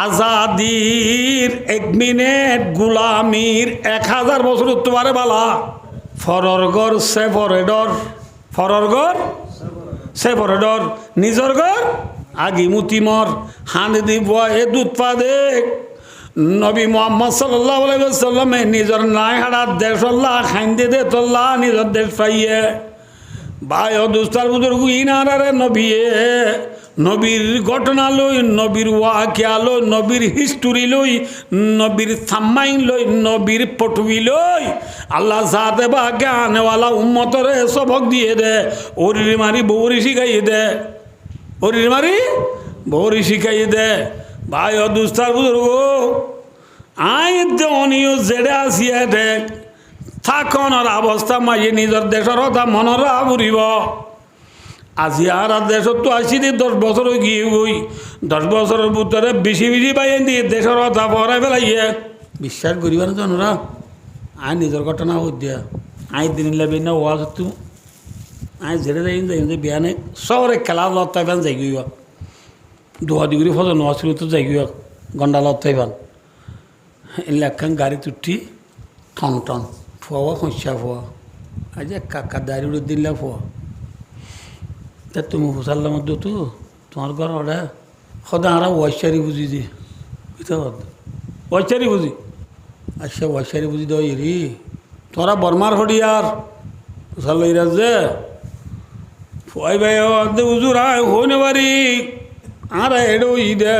আজাদির 1 minute, গুলামির 1000 বছর তোমারে বালা। ফররগর সেপরেডর, ফররগর সেপরেডর, নিজর ঘর আগি মুতিমর হানি দিব এ দুধ পা দেখ। নবী মোহাম্মদ সাল্লাল্লাহু আলাইহি ওয়াসাল্লামে নিজর নাই হাড়ার দেশল্লাহ খাইন্দে দে তোল্লা নিজর দেশ পাইয়ে ভাই ও দুস্তার বুজুর্গ ইনারে নবীয়ে নবীর ঘটনা লই, নবীর ওয়াকিয়া লই, নবীর হিস্টোরি লই, নবীর সাম্মাইন লই, নবীর পটুই লই আল্লাহ সাথে বা জ্ঞানওয়ালা উম্মতরে সবক দিয়ে দে। ওরির মারি বৌরি শিখাইয়ে দে, ওরির মারি বৌরি শিখাইয়ে দে। ভাই ও দুস্তার বুজুর্গ আই অনিও জেডে আসিয়া দেখ থাকনের অবস্থা মাইয়ে নিজের দেশের কথা মনরা বুড়িব। আজি আর দেশত তো আসি 10 বছর গিয়ে গই, 10 বছরের ভিতরে বেশি বেশি বাইন দিয়ে দেশের কথা পড়াই ফেলাইয়ে বিশ্বাস করিব না জানোরা। আই নিজের ঘটনা হই দিয়া আই দিন লাগবে না ওয়াজ তু আই জেরে যাই যে বিয়ানে শহরে খেলা লত্তাই পান যাই গইব, দোয়া ডিগ্রি ফজন আসলে তো যাই গইব গন্ডা লত্তাই পান এলাকান গাড়ি তুটি টন টন ফুয়া খসা ফুয়া আজ কাকা দাড়ি উড়ে দিলা ফুয়া। তা তুমি হুসাল্লার মধ্যে তো তোমার ঘর ওরা সদা আরা ওয়াইশারি বুঝি দি ওয়াইশারি বুঝি। আচ্ছা ওয়াইশারি বুঝি দেওয়া রি তোরা বর্মার হরিয়ার হুসাল্লা ইরাজ যে ফুয়াই ভাই উজুর আয় হইনে বাড়ি আর এডো ই দে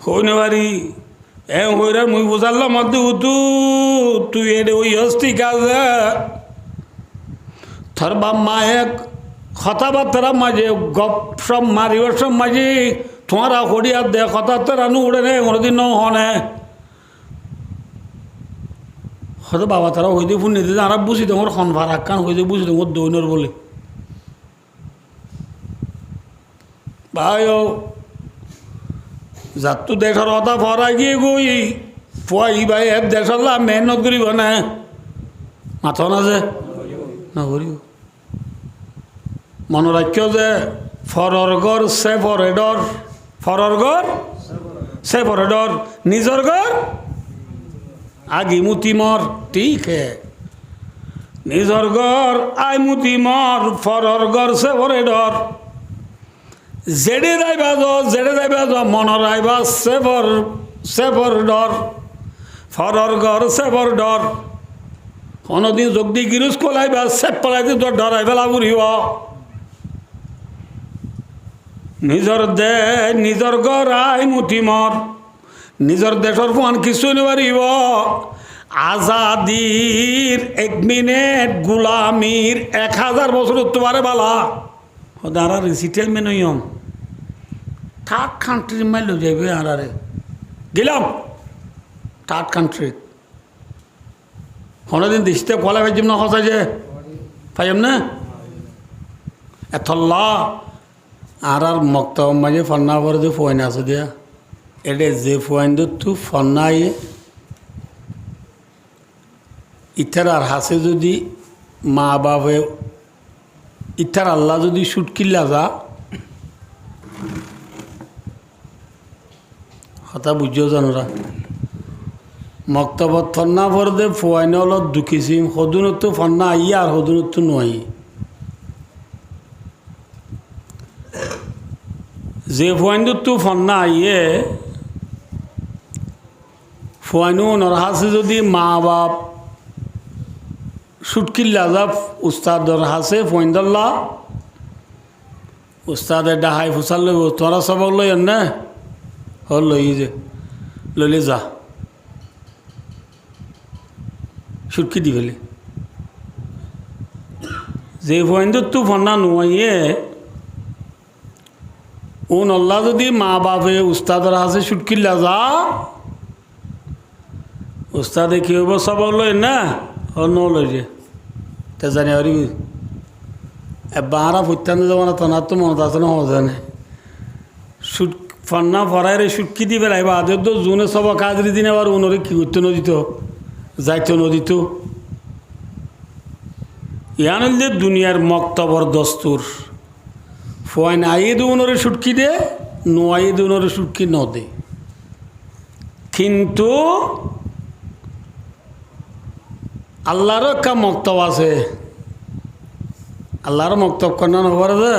হইনে বাড়ি এ হইরার মুই হুসাল্লার মধ্যে উতু তুই এডে ওই হস্তি কাজে থর বাপ মায়ে কথাবার্তার মাঝে গপ সব মারিবার সব মাঝে তোমারা হরিয়ার দে কথা তোরা নু উড়ে নে কোনোদিন হনে হয়তো বাবা তারা হইতে ফোন নিতে আর বুঝি তোমার খনভার আকান হইতে বুঝি তোমার দৈনর বলে। ভাই ও যাত তো দেশের কথা ফরা গিয়ে গই ফুয়াই ভাই এক দেশের মেহনত করিব না মাথা না যে না করিব মনে রাখিও যে ফররগর সেপরেডর, ফররগর সেপরেডর, নিজর ঘর আগি মুতিমর ঠিক হে নিজর ঘর আই মুতিমর ফররগর সেপরেডর জেডে যাইবা মনের আইবা সেপরেডর ফররগর সেপরেডর কোনোদিন যোগ দি গিরুজ কলাইবা সেপ পলাইতে তোর ডরাই ফেলা বুড়িব। নিজর ঘর আই মুতিমর নিজর দেশের ফোন কিছু নিবারিব। আজাদির 1 মিনিট, গুলামির 1000 বছর তোমারে বালা। দাঁড়া রিসিটেলমেন্ট হইম থার্ড কান্ট্রি মাইল যাইবে আরে গেলাম থার্ড কান্ট্রি কোনোদিন দেশতে কলা পাইম না হসা যে পাইম না এথল্লা আর মক্তব মাঝে ফন্না পরে যে ফোন আছে দিয়া এটা যে ফোন তু ফন্নাই ইটার আর হাসে যদি মা বাপে ইটার আল্লাহ যদি সুটকিল্লা যা হতা বুঝিও জানোরা মক্তবত ফন্না পরে দে ফোয়াইন অলপ দুখিছিম সদুনতো ফন্না আই আর সদুনতো নয় যে ফোয়াইনতো ফন্না আইয়ে ফোয়াইনো নরহাসে যদি মা বাপ সুটকিল্লা যা উস্তাদর হাসে ফোয়াইন্দল্লা উস্তাদে ডাহাই ফুসাল লইব তোরা সবক লই না হল লই যে লইলে যা সুটকি দি ফেলে যে ফোয়াইন্দতো ফন্না নুয়াইয়ে ও নল্লা যদি মা বাপে উস্তাদর হাসে সুটকিল্লা যা উস্তাদে কি হইব সবক লই না ও ন লই যে তে জানি আর বারা ফুটানো যাব না তোনার তো মনত আছে না জানে সুট ফন্না ফরাইরে সুটকি দি বেড়াইব আদের তো জুনে সব কাজরি দিন আবার উনরে কি করতে নদিত যাইতো নদিত ইয়ান দুনিয়ার মক্তবর দস্তুর ফোয়াইন আইয়ে দু উনরে সুটকি দে নোয়াই দুনোর সুটকি নদে কিন্তু আল্লাহরও একটা মক্তব আছে আল্লাহর মক্তব কন্যা নবর যে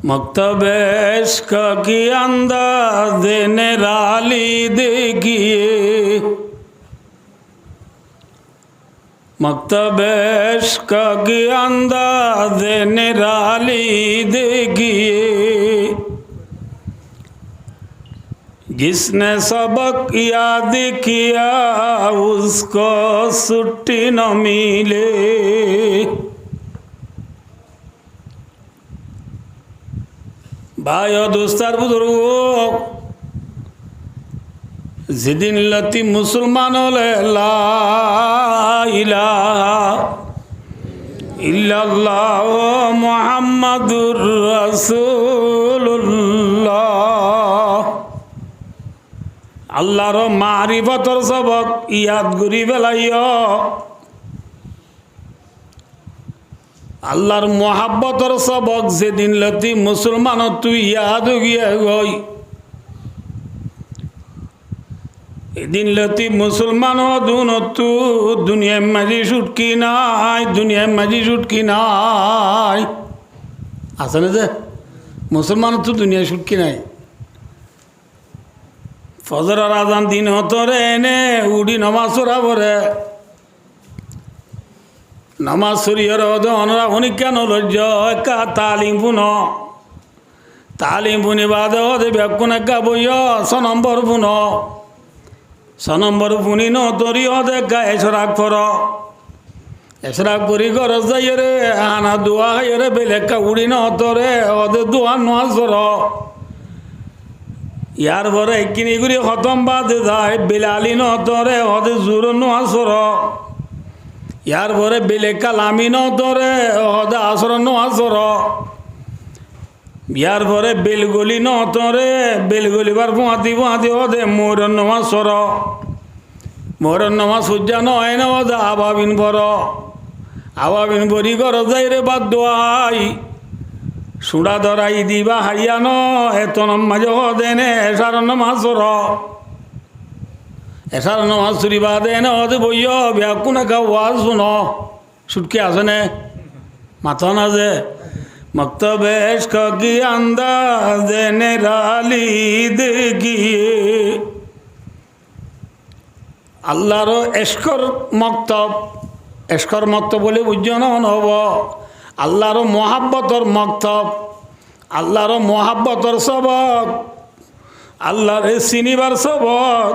मकतब इश्क की अंदाज़ निराली देखिए मकतब इश्क की अंदाज़ निराली देखिए जिसने सबक याद किया उसको छुट्टी न मिले भाई और दोस्तार बुजुर्गों जिदिन लती मुसलमानों ला इलाहा इल्लल्लाह मुहम्मदुर रसूलुल्लाह अल्लाहर मारिफतर सबक याद करी बेलाइयो আল্লাহর মোহাব্বতর সবক যেদিন লতি মুসলমান তুই ইয়াদ গিয়া গই এদিন লতি মুসলমান দুন তু দুনিয়া মাঝি ছুটকি নাই দুনিয়া মাঝি ছুটকি নাই আছে না যে মুসলমান তো দুনিয়া ছুটকি নাই ফজরের আজান দিন হতরে এনে উডি নমাজ পড়াবরে নামাজ সরিয়ে রোদ অনরা অনিজ্ঞান লজ্জ একা তালিম পুনি বাদে হদে ব্যাকুন একা বইয় নম্বর পুনি ন তরি হদে একা এসরাক ফর এসরাক করি গরজ যাই রে আনা দোয়া হাই রে বেলেকা উড়ি ন তরে হদে দোয়া নোয়াজ ফর ইয়ার পরে একখিনি করে খতম বাদে যায় বিলালি ন তরে হদে জোর নোয়াজ ফর ইয়ার পরে বেলে কালামি ন তরে হদে আসর আসর ইয়ার পরে বেলগলি ন তরে বেলগলিবার ফুঁয়াতি হদে মোর নমাসর মোর নমা সূর্যা নয় না হদে আবাবিন ভর আবাবিন ভরি কর যাই রে বাদ দোয়াই সুড়া ধরাই দিবা হাইয়া ন এত মাঝে হদে নে এসার নমাসর এসার নমাজ চুরি বাদে এনে হতে বইয় ব্যাকুন একা ওয়াজ শুনো ছুটকি আছে নে মাথা না যে মক্তব ইশক কি আন্দাজ নিরালি দেখিয়ে আল্লাহর এশকর মক্তব বলে বুঝছো না হব আল্লাহর মহাব্বতর মক্তব আল্লাহর মহাব্বতর সবক আল্লাহর চিনিবার সবক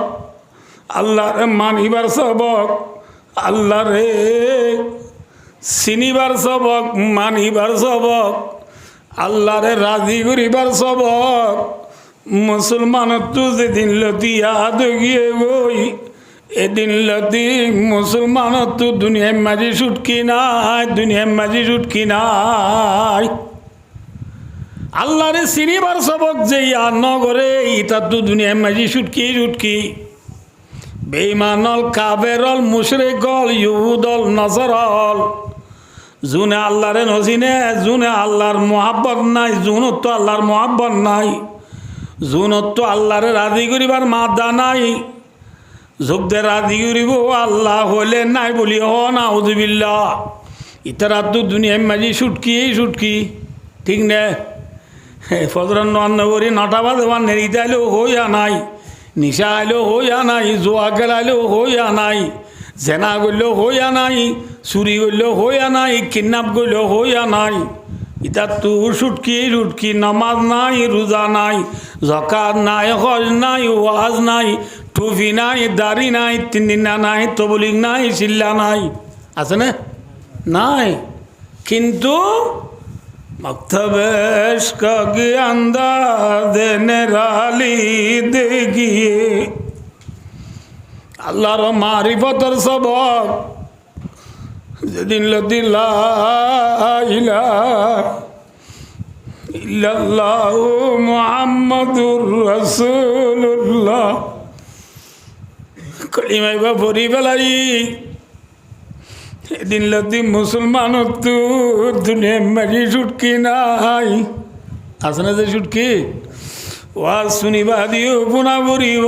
আল্লাহরে মানিবার সবক আল্লাহরে চিনিবার সবক মানিবার সবক আল্লাহরে রাজি করিবার সবক মুসলমান তু যেদিন লতি ইয়াদ গিয়ে গই এদিন লতি মুসলমান তু দুনিয়ার মাঝি ছুটকি নাই আল্লাহরে চিনিবার সবক যে ইয়াদ নগরে ইটা তু দুনিয়ার মাঝি ছুটকি বেঈমানল কাবেরল মুশরিকল ইহুদল নসরল জুনে আল্লাহরে নজিনে জুনে আল্লাহর মোহাব্বত নাই জুনত তো আল্লাহর মোহাব্বত নাই জুনত তো আল্লাহরে রাজি করিবার মাদা নাই যোগদে রাজি করিব আল্লাহ হইলে নাই বলি হ না উজুবিল্লাহ ইতারা তো দুনিয়ার মাঝি ছুটকি ঠিক নে ফজরান নগরী 9টা বাজে নেড়িতে আইলেও হইয়া নাই নিশা আইলেও হইয়া নাই জোয়া খেলাইলেও হইয়া নাই জেনা করলেও হইয়া নাই চুরি করলেও হইয়া নাই কিডন্যাপ করলেও হইয়া নাই ইতা তোর ছুটকি নামাজ নাই রোজা নাই জকাত নাই হজ নাই ওয়াজ নাই টুপি নাই দাড়ি নাই 3 দিন নাই তবলিগ নাই চিল্লা নাই আছে না নাই কিন্তু मकतब इश्क के अंदाज निराली देखिए আল্লাহর মারিফতের সবক যেদিন লতি লা ইলাহা ইল্লাল্লাহ মুহাম্মাদুর রাসূলুল্লাহ কলিমায় বা পড়ি বেলাই এদিন লতি মুসলমান তু দুনিয়া মাঝি ছুটকি নাই আছে না যে ছুটকি ওয়াজ শুনিবা দিও গুণা বুড়িব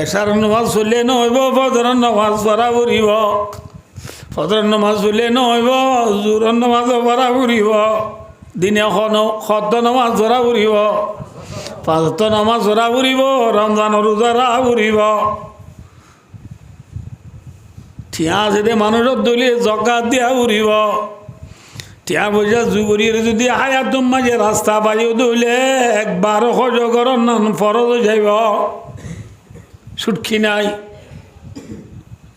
এশার নামাজ চললে নহব ফজর নামাজ পড়া বুড়িব ফজর নামাজ চললে নহব জোৰৰ নামাজ পড়া বুড়িব দিনে সত্য নামাজ ধরা বুড়িব পাঁচত নামাজ ধরা বুড়িব রমজানৰ ৰোজা রাখা বুড়িব ঠিয়া আছে দে মানুষের দলিয়ে জকাত দিয়া উড়িব ঠিয়া পয়সা যুগরির যদি হায়াতুম মাঝে রাস্তা পাইও দইলে একবার সজগর নান ফরজ যাইব ছুটকি নাই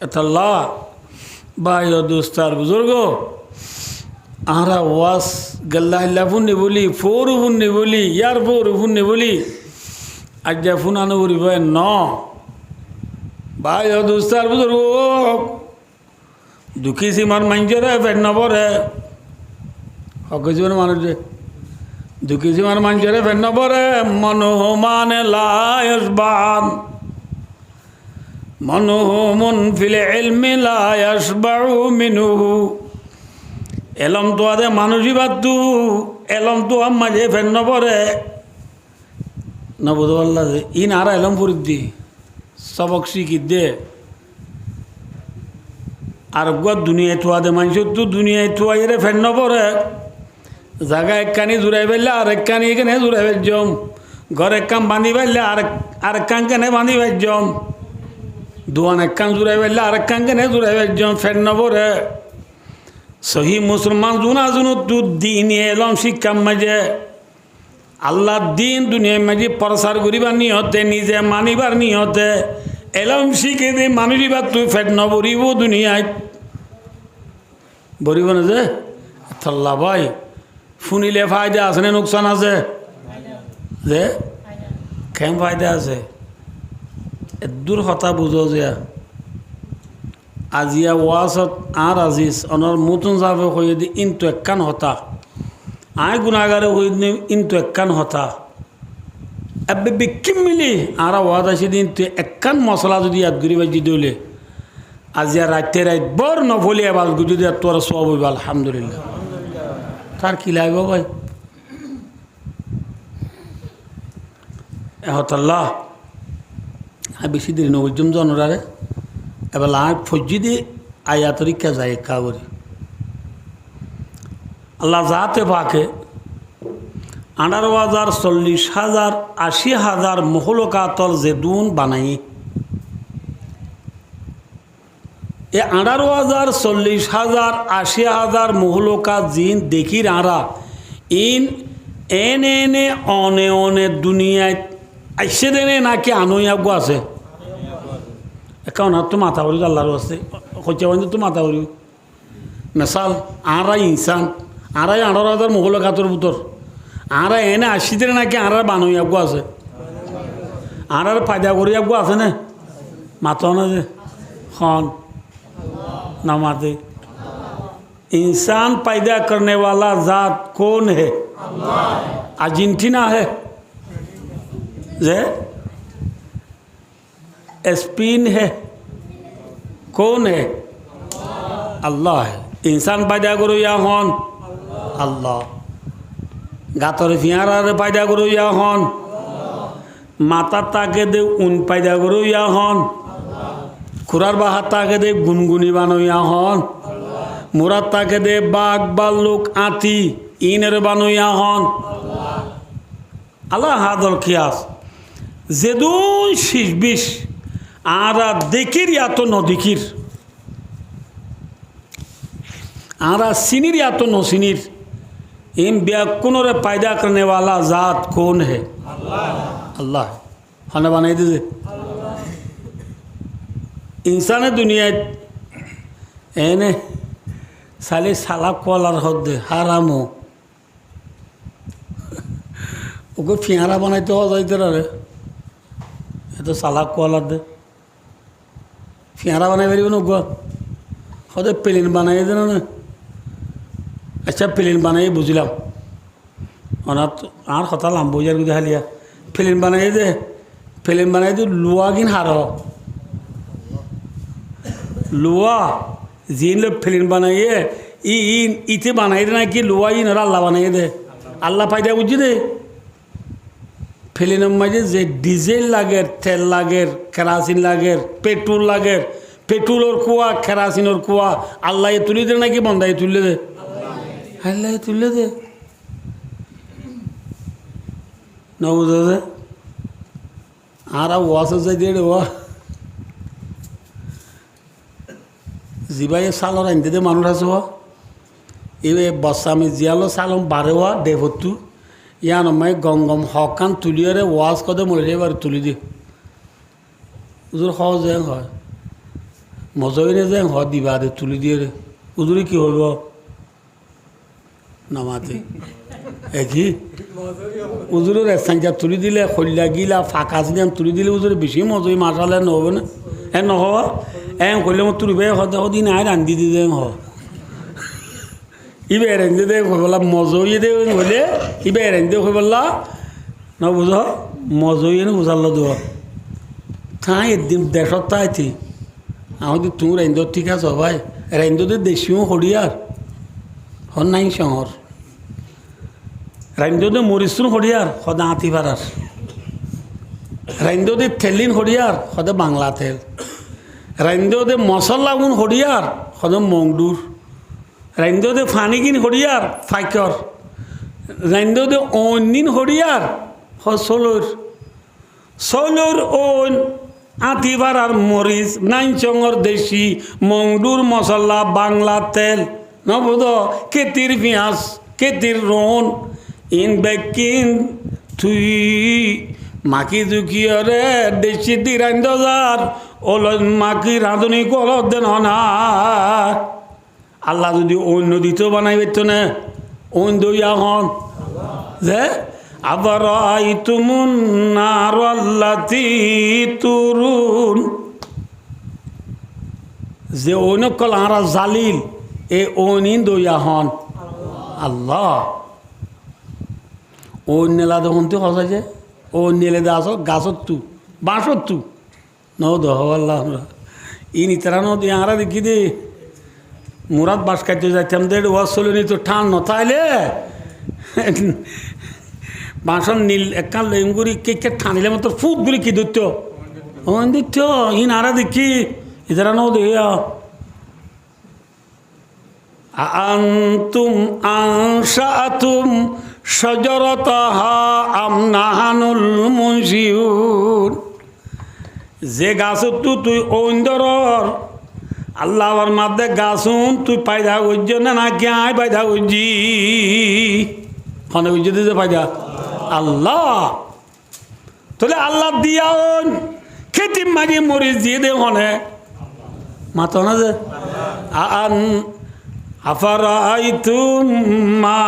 এতাল্লা ভাই দোস্তার বুজুর্গ আরা ওয়াস গল্লা ফুননি বলি ফোরু ফুননি বলি ইয়ার ফোরু ফুননি বলি আজ যা ফুনানো উড়িব ন ভাই দোস্তার বুজুর্গ দুঃখী সীমার মানুষেরা পেট নপরে হকি জীবন মানুষ দুঃখী সীমার মানুষেরা পেট নপরে মনোহমান লায়সবান মনোহমন ফিলে এলমে লায়সবাউ মিনুহু এলম তো আদে মানুষই বাদু এলম তো মাঝে পেট নপরে নবুধ আল্লাহ ইন আর এলম পরিদি সবক শিখি দে আর দুনিয়ায় থোয়া দে মানুষ তো দুনিয়ায় থোয়া এরে ফেন নপরে জায়গা একখানি জুড়াই ফেললে আর একখানি এখানে জুড়াই ফেলছম ঘর এক কাম বাঁধি ফেললে আরেক কান কেনে বাঁধি ফেলছম দোয়ান এক কান জুড়াই ফেললে আরেক কান কেনে জুড়াই ফেলছম ফেন নপরে সহি মুসলমান জুনা জুনু তু দিন এলম শিক্ষার মাঝে আল্লাহ দিন দুনিয়ার মাঝে প্রসার করিবার নিয়তে নিজে মানিবার নিয়তে এলম শিখে দে মানুষই বা তুই ফেট নবরিব দুনিয়ায় বরিব না যে থাল্লা ভাই শুনিলে ফায়দা আছে না নোকসান আছে যে কেম ফায়দা আছে দূর হতা বুঝো যে আজিয়া ওয়াসত আর আজিজ অনর মুতুন যাবে হয়ে দি ইনতো একখান হতা আয় গুণাগারে হয়ে দি ইনতো একখান হতা এবে বিক্কিম মিলি আর ওয়াদ আছে দিন তুই একখান মশলা যদি ইয়াদ করি বাজি দৌলে আজিয়া রাতে রাত বর নফলি আবাজ গুজি দিয়ে তোর সব হইব আলহামদুলিল্লাহ তার কি লাগব ভাই এহতাল্লাহ বেশি দেরি নবজম জনরারে এবার আয় ফজি দিয়ে আয়া তরিকা যায় কাবরি আল্লাহ যাতে পাকে 18,000 40,000 80,000 মহলকাতল জেদুন বানাই এ 18,000 40,000 80,000 মহলকাত জিন দেখির আরা ইন এনে অনে অনে দুনিয়ায় আইসে দেনে নাকি আনইয়াগো আছে এখন তো মাথা বলি আল্লাহর আছে হচ্ছে তো মাথা বলি মেসাল আরাই ইনসান আরাই 18,000 মহলকাতর ভিতর আর এনে আসিতে নাকি আর বানুই আগুয়া আছে আর ফায়দা করি আগুয়া আছে না মাত না যে খন নামাতে इंसान पैदा करने वाला ज़ात कौन है अर्जेंटीना है जे स्पेन है कौन है अल्लाह है इंसान पैदा करो या हन अल्लाह গাতরে ফিয়ারে পায়দা করো ইয়া হন মাতার তাকে দে উন পায়দা করো ইয়া হন খুরার বাহার তাকে দে গুনগুনি বানো ইয়া হন মুরার তাকে দে বাঘ বাল্লুক আতি ইনের বানো ইয়া হন আল্লাহ হাদল খিয়াস যেদুন শিশ বিশ আরা দেখির ইয়া তো নদিকির आरा सीनिर या तो नो सीनिर इन बेकुनों रे पैदा करने वाला ज़ात कौन है? अल्लाह है। खाना बनाई दीजिए इंसान दुनिया एने साले साला कॉलर होते हारामो ओको फियारा बनाते हो जाते रहे ये तो साला कॉलर दे फियारा बनाए मेरी बनो गो होते प्लेन बनाए दे ना अच्छा प्लेन बनाए बुझलाम और आर खता लाम बुझार गुदे हालिया प्लेन बनाए दे लुआ किन हारो लुआ जिन लोग प्लेन बनाइए ইতে বানাই দে নাকি লোয়া ইন আল্লাহ বানাই দে আল্লাহ পাইদা বুঝি দে ফেলিনের মাঝে যে ডিজেল লাগের তেল লাগের কেরাসিন লাগের পেট্রোল লাগের পেট্রোলের কুয়া কেরাসিনের কুয়া আল্লাহ তুলে দে নাকি বন্ধাই তুলে দে আল্লাহ তুলে দে না বুঝা দে আর ওয়াশ যাই দিয়ে ওয়া জিবাই সালর আনতে দে মানুষ আছে হওয়া এবার বসামি জিয়ালো সালম বারে হওয়া দেবতু ইয়ান আমায় গঙ্গম হকান তুলিয়ারে ওয়াজ কদে মরে এবার তুলি দি উজুর হ যে হয় মজইনে যে হ দিবা দে তুলি দিয়ে রে উজুরে কি হইব নামাতে একই উজুরের একসাঞ্জা তুলি দিলে খল্লা গিলা ফাঁকা সিলাম তুলি দিলে উজুরে বেশি মজই মাসালে নহবে না হ্যাঁ নহবা করলে আমার তুলবে হদিন আয় রান্ধি দি দে হ ইবে রেঞ্জে দে বললা মজই দে হলে ইবে রেঞ্জে হয়ে বললা না বুঝ মজই এনে বুঝাল দেওয়া থাই একদিন দেশত তাইতি আমাদের তুমি রেঞ্জ ঠিক আছে ভাই রেঞ্জ দে দেশিও হরিয়ার হর নাই শহর রেঞ্জ দে মরিসুন হরিয়ার সদা আতি পারার রেঞ্জ দে থেলিন হরিয়ার সদা বাংলা তেল রেঞ্জ দে মশলা গুণ হরিয়ার সদা মংডুর রেঞ্জ দে ফানিকিন হরিয়ার ফাইকর রেঞ্জ দে অনিন হরিয়ার হসলর সলর ওন আতিবার আর মরিচ নাইচঙর দেশি মংডুর মশলা বাংলা তেল নবুদ কেতির পেঁয়াজ কেতির রন ইন বেকিন তুই মাকি জুকিয়রে দেশি দি রান্ধজার ওল মাকি রাঁধুনি কলত দেন না আল্লাহ যদি অন্য দিত বানাই পেত না অন্য দইয়া হন যে আবার তুমুন নারী তুরুন যে অন্য কল আরা জালিল এ অনিন দইয়া হন আল্লাহ ও নেলা দেখুন তো হসা যে ও নেলে দে আসো গাছত তু বাঁশত তু ন দহ আল্লাহ আমরা ইন ইতারা ন দিয়ে আরা দেখি দে মুরাদ বাস খাইতে যাইতাম দেড় ওয়াজ চলে নি তো ঠান নথাইলে বাঁশন নীল একান লেমগুড়ি কে কে ঠানিলে মতো ফুটগুলি কি দিত ও দিত ইন আরা দেখি ইতারা ন দেয়া আনতুম আনশাতুম শাজারাতাহা আম নাহানুল মুনশিউন যে গাছত তুই ওন্দরর আল্লাহর মাঝে গাছুন তুই পায়দা করছ না কে পায়দা করছি খনে বুঝতে যে পায়দা আল্লাহ তাহলে আল্লাহ দিয়ান খেতি মাঝে মরিচ দিয়ে দে হনে মাত না যে আন আফারাইতুম মা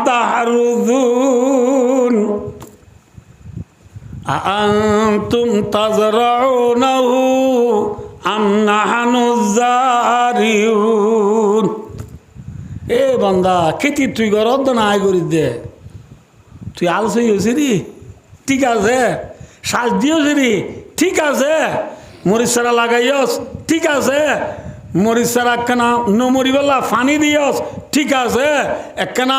তাহরুযুন আনতুম তাজরাউনাহু আম নাহনু যারিউন এ বান্দা খেতি তুই গরদ না আয় করি দে তুই আলসই হয়েছি রে ঠিক আছে শ্বাস দিয়েছি রে ঠিক আছে মরিচ সারা লাগাইস ঠিক আছে মরিচ সারা একখানা নমরি বেলা ফানি দিয়স ঠিক আছে একখানা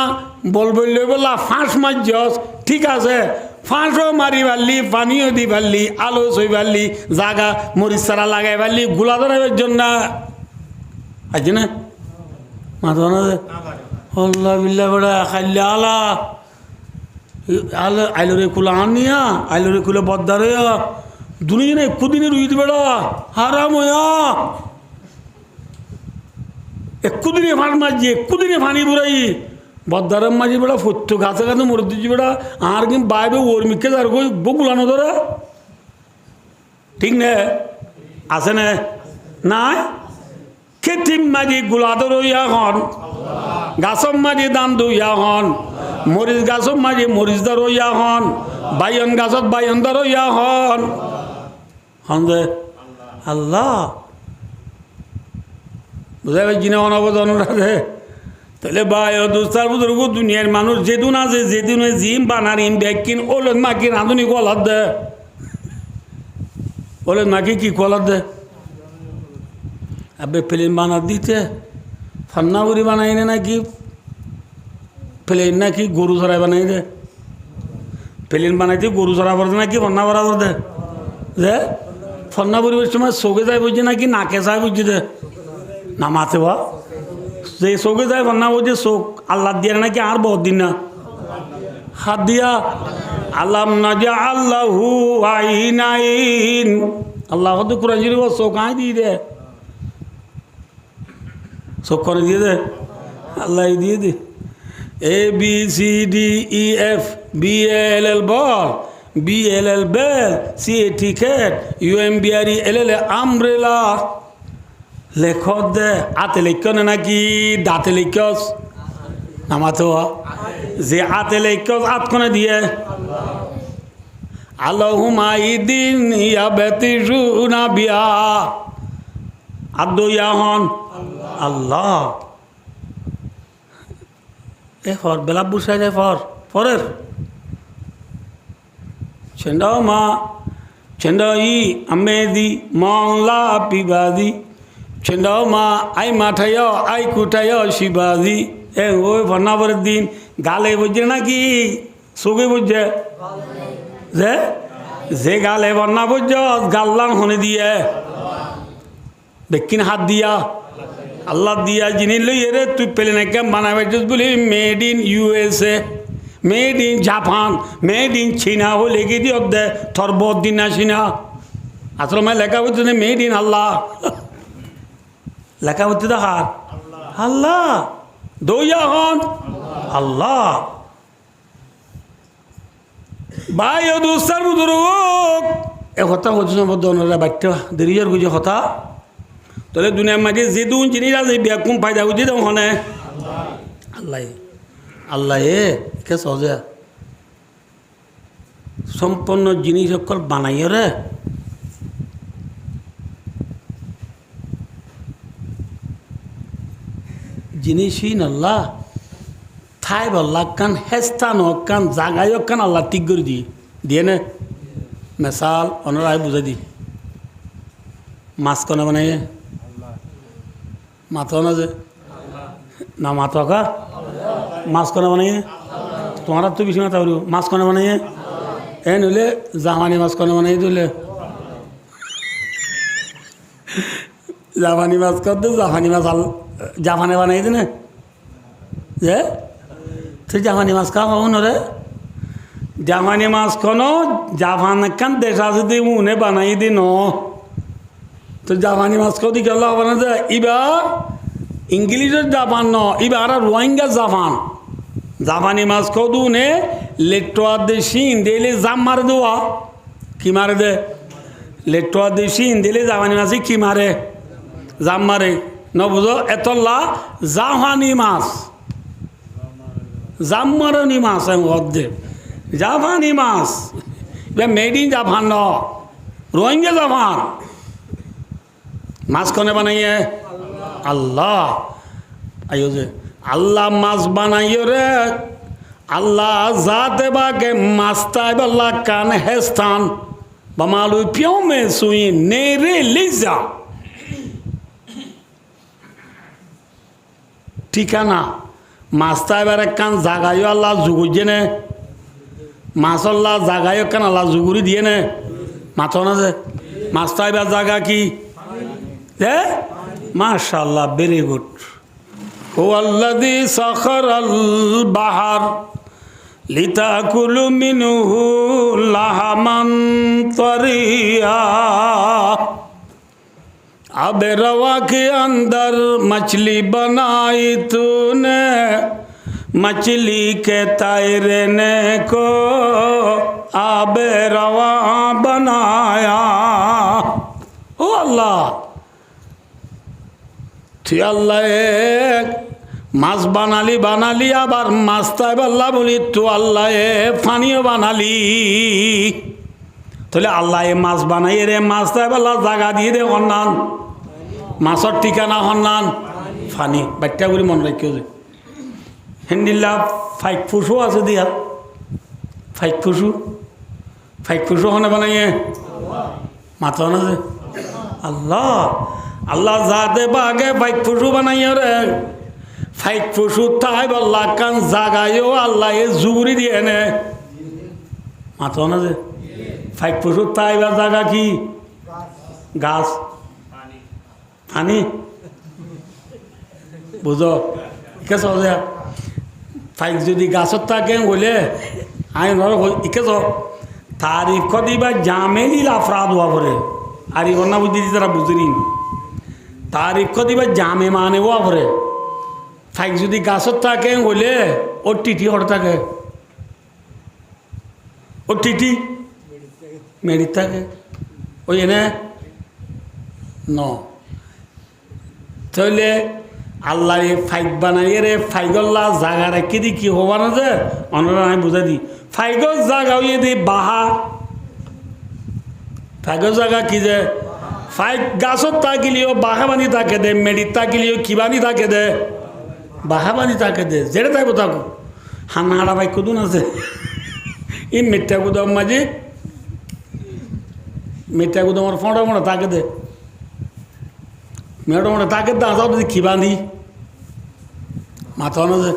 বলবই লই বেলা ফাঁস মারছস ঠিক আছে ফাঁসও মারি পারলি পানিও দি পারলি আলো সই পারলি জাগা মরিচ সারা লাগাই পারলি গুলা ধরাইবার জন্য আছে না মাথা না আল্লাহ বিল্লাহ বড়া খাইলে আলা আলো আইলোরে কুলা আনিয়া আইলোরে কুলে বদ্দারে দুনিয়া একদিনে রুই বেড়া হারাম হইয়া একদিনে ফাঁস মারছি একদিনে ফানি বুড়াই বদ্দারাম মাঝি বেড়া ফত্য গাছে গাছে মরে দিচ্ছি বেড়া আর কিন্তু বাইবে ওর মিখে যার কই বকুলানো ধরে ঠিক না আছে না নাই খেতিম মাঝি গুলাদর হইয়া হন গাছম মাঝি দান দইয়া হন মরিচ গাছম মাঝি মরিচদার হইয়া হন বাইয়ন গাছত বাইয়নদার হইয়া হন হন যে আল্লাহ বুঝাই পারছি না অনবদন রাখে তাহলে ভাই দোস্তার বুজুর্গ দুনিয়ার মানুষ যেদিন আছে যেদিন জিম বানারিম ব্যাগকিন ওলেন মাকি রাঁধুনি কলার দে ওলেন মাকি কি কলার দে আবে প্লেন বানার দিতে ফন্নাবুরি বানাই না নাকি প্লেন নাকি গরু চড়াই বানাই দে প্লেন বানাইতে গরু চড়া পড়ে নাকি ফন্না ভরা দে যে ফন্নাবুরি সময় চোখে যায় বুঝছি নাকি নাকে যায় বুঝছি দে না মাথে বা যে চোখে যায় ফন্না বুঝছে চোখ আল্লাহ দিয়ে নাকি আর বহুত দিন না হাত দিয়া আল্লাহ নাজা আল্লাহু আইনাইন আল্লাহ তো কোরআন শরীফ চোখ আই দিয়ে দে চোখ করে দিয়ে দে আল্লাহ দিয়ে দে A B C D E F B L L ball B L L bell C A ticket U M B R E L L umbrella লেখ দে আতে লেখ না নাকি দাঁতে লেখস নামাতো যে আতে লেখস আতকনে দিয়ে আল্লাহুম্মা ইদিন ইয়া বাতিজুনা বিয়া আদু ইয়াহন আল্লাহ এ ফর বেলা বুসাই যায় ফরের ছেন্ডাও মা ছেন্ডাও ই আমেদি মংলা পিবাদি ছেন্ডাও মা আই মাঠাইও আই কুঠাইও শিবাদি এ ওই ফর্নাবরের দিন গালে বুঝছে নাকি চোখে বুঝছে যে গালে বন্যা বুঝছ গাল্লাম হনে দিয়ে বেকিন হাত দিয়া আল্লাহ দিয়া জিনিস লই রে তুই পেলে নাকি বানাবে বলি made in USA made in Japan made in চীনা ও লেগে দিও দে থর বহুত দিন আসি না আসলে মানে লেখা হচ্ছে না মেড ইন আল্লাহ লেখা হচ্ছে দেখা আল্লাহ দইয়া হন আল্লাহ ভাই ও দুস্তার বুজুর্গ এ কথা হচ্ছে সম্পদরা বাচ্চা দেরিয়ার বুঝে কথা তাহলে দুনিয়ার মাঝে যে দুন জিনিস আছে ব্যাকুম ফায়দা বুঝে দাও হনে আল্লাহ আল্লাহ কে সহজে সম্পন্ন জিনিস সকল বানাই রে জিনিসই আল্লাহ ঠাই বল্লা কান হেস্তান হোক কান জাগাই হোক কান আল্লাহ ঠিক করে দিয়ে নে মেসাল অনরায় বুঝাই দি মাছ কনে বানাই মাথা না যে না মাথা কা মাছ কনে বানাই তোমার তো বেশি মাথা করিব মাছ কনে বানাই এ নইলে জামানি মাছ কনে বানাই দিলে জাপানি মাছ কর দে জাপানি মাছ জাপানে বানাই দে না যে তুই জাপানি মাছ খাওয়া হন রে জাপানি মাছ কোনো জাপান কান দেশ আছে দি উনে বানাই দি ন তো জাপানি মাছ খাও দি গেল হবে না যে এবার ইংলিশের জাপান ন এবার আর রোহিঙ্গা জাপান জাপানি মাছ খাও দু নে লেটোয়া দেশি দিলে জাম মারে দেওয়া কি মারে দে লেটোয়া দেশি দিলে জাপানি মাছে কি মারে জাম মারে ন বুঝো এতলা জাহানি মাছ জামারনি মাছ অর্ধে জাপানি মাছ এবার মেড ইন জাপান ন রোহিঙ্গা জাপান মাছ কনে বানাইয়ে আল্লাহ আইও যে আল্লাহ মাছ বানাইও রে আল্লাহ যাতে বাকে মাছ তাই বল্লা কান হেস্তান বা মালু পিও মে সুই নে রে লিজা ঠিকানা মাছটা এবার একখান জাগাইও আল্লাহ জুগুর জেনে মাছ আল্লাহ জাগাইও একখান আল্লাহ জুগুরি দিয়ে নে মাছ না যে মাছটা এবার জাগা কি মাশাআল্লাহ ভেরি গুড ও আল্লাযী সাখারাল বাহার লিতাকুলু মিনহু লাহামান তারিয়া अब रवा के अंदर मछली बनाई तूने मछली के तैरने को आब रवा बनाया ओ अल्लाह তুই আল্লাহ মাছ বানালি আবার মাছ তাই আল্লাহ বলি তো আল্লাহ পানিও বানালি তাহলে আল্লাহ মাছ বানাই রে মাছ তাই আল্লাহ জায়গা দিয়ে দে হন্নান মাছর ঠিকানা হন্নান ফানি বাচ্চা করে মনে রাখিও যে হিন্দিল্লা ফাইক ফুসু আছে দিয়া ফাইক ফুসু হনে বানাইয়ে মাথা না যে আল্লাহ আল্লাহ যা দে বাগে ফাইক ফুসু বানাইয়ে রে ফাইক পশু তাই বল্লা কান জাগায়ও আল্লাহ এ জুগুরি দিয়ে নে মাথা না যে ফাইক পশু তাই বা জাগা কি গাছ পানি বুঝো ইকে যে ফাইক যদি গাছত থাকে বলে আই ইকে তারিখ দিবা জামেলি আফরাদ হওয়া পরে আর ইগনা বুদ্ধি তারা বুঝিনি তারিখ দিবা জামে মানে হওয়া পরে ফাইক যদি গাছত থাকে হইলে ওর টিটি হর থাকে ওর টিটি মেরিত থাকে ওই এনে ন তাহলে আল্লাহ ফাইক বানাইয়ে রে ফাইগল্লা জাগা রেখে দি কি হবা না যে অন্যরা আমি বুঝাই দিই ফাইগর জাগা হইয়ে দি বাহা ফাইগর জাগা কি যে ফাইক গাছত থাকিলেও বাহা বানি থাকে দে মেডিত থাকিলেও কি বানি থাকে দে বাহা বানি থাকে দে যেটা থাকবো থাকো হানা হাড়া ভাই কুদুন আছে ই মিথ্যা গুদম মাঝে মিথ্যা গুদমর ফোঁটা মোটা থাকে দে মেয়েটা মোটা থাকে দাঁড়াও যদি কি বাঁধি মাথা না যে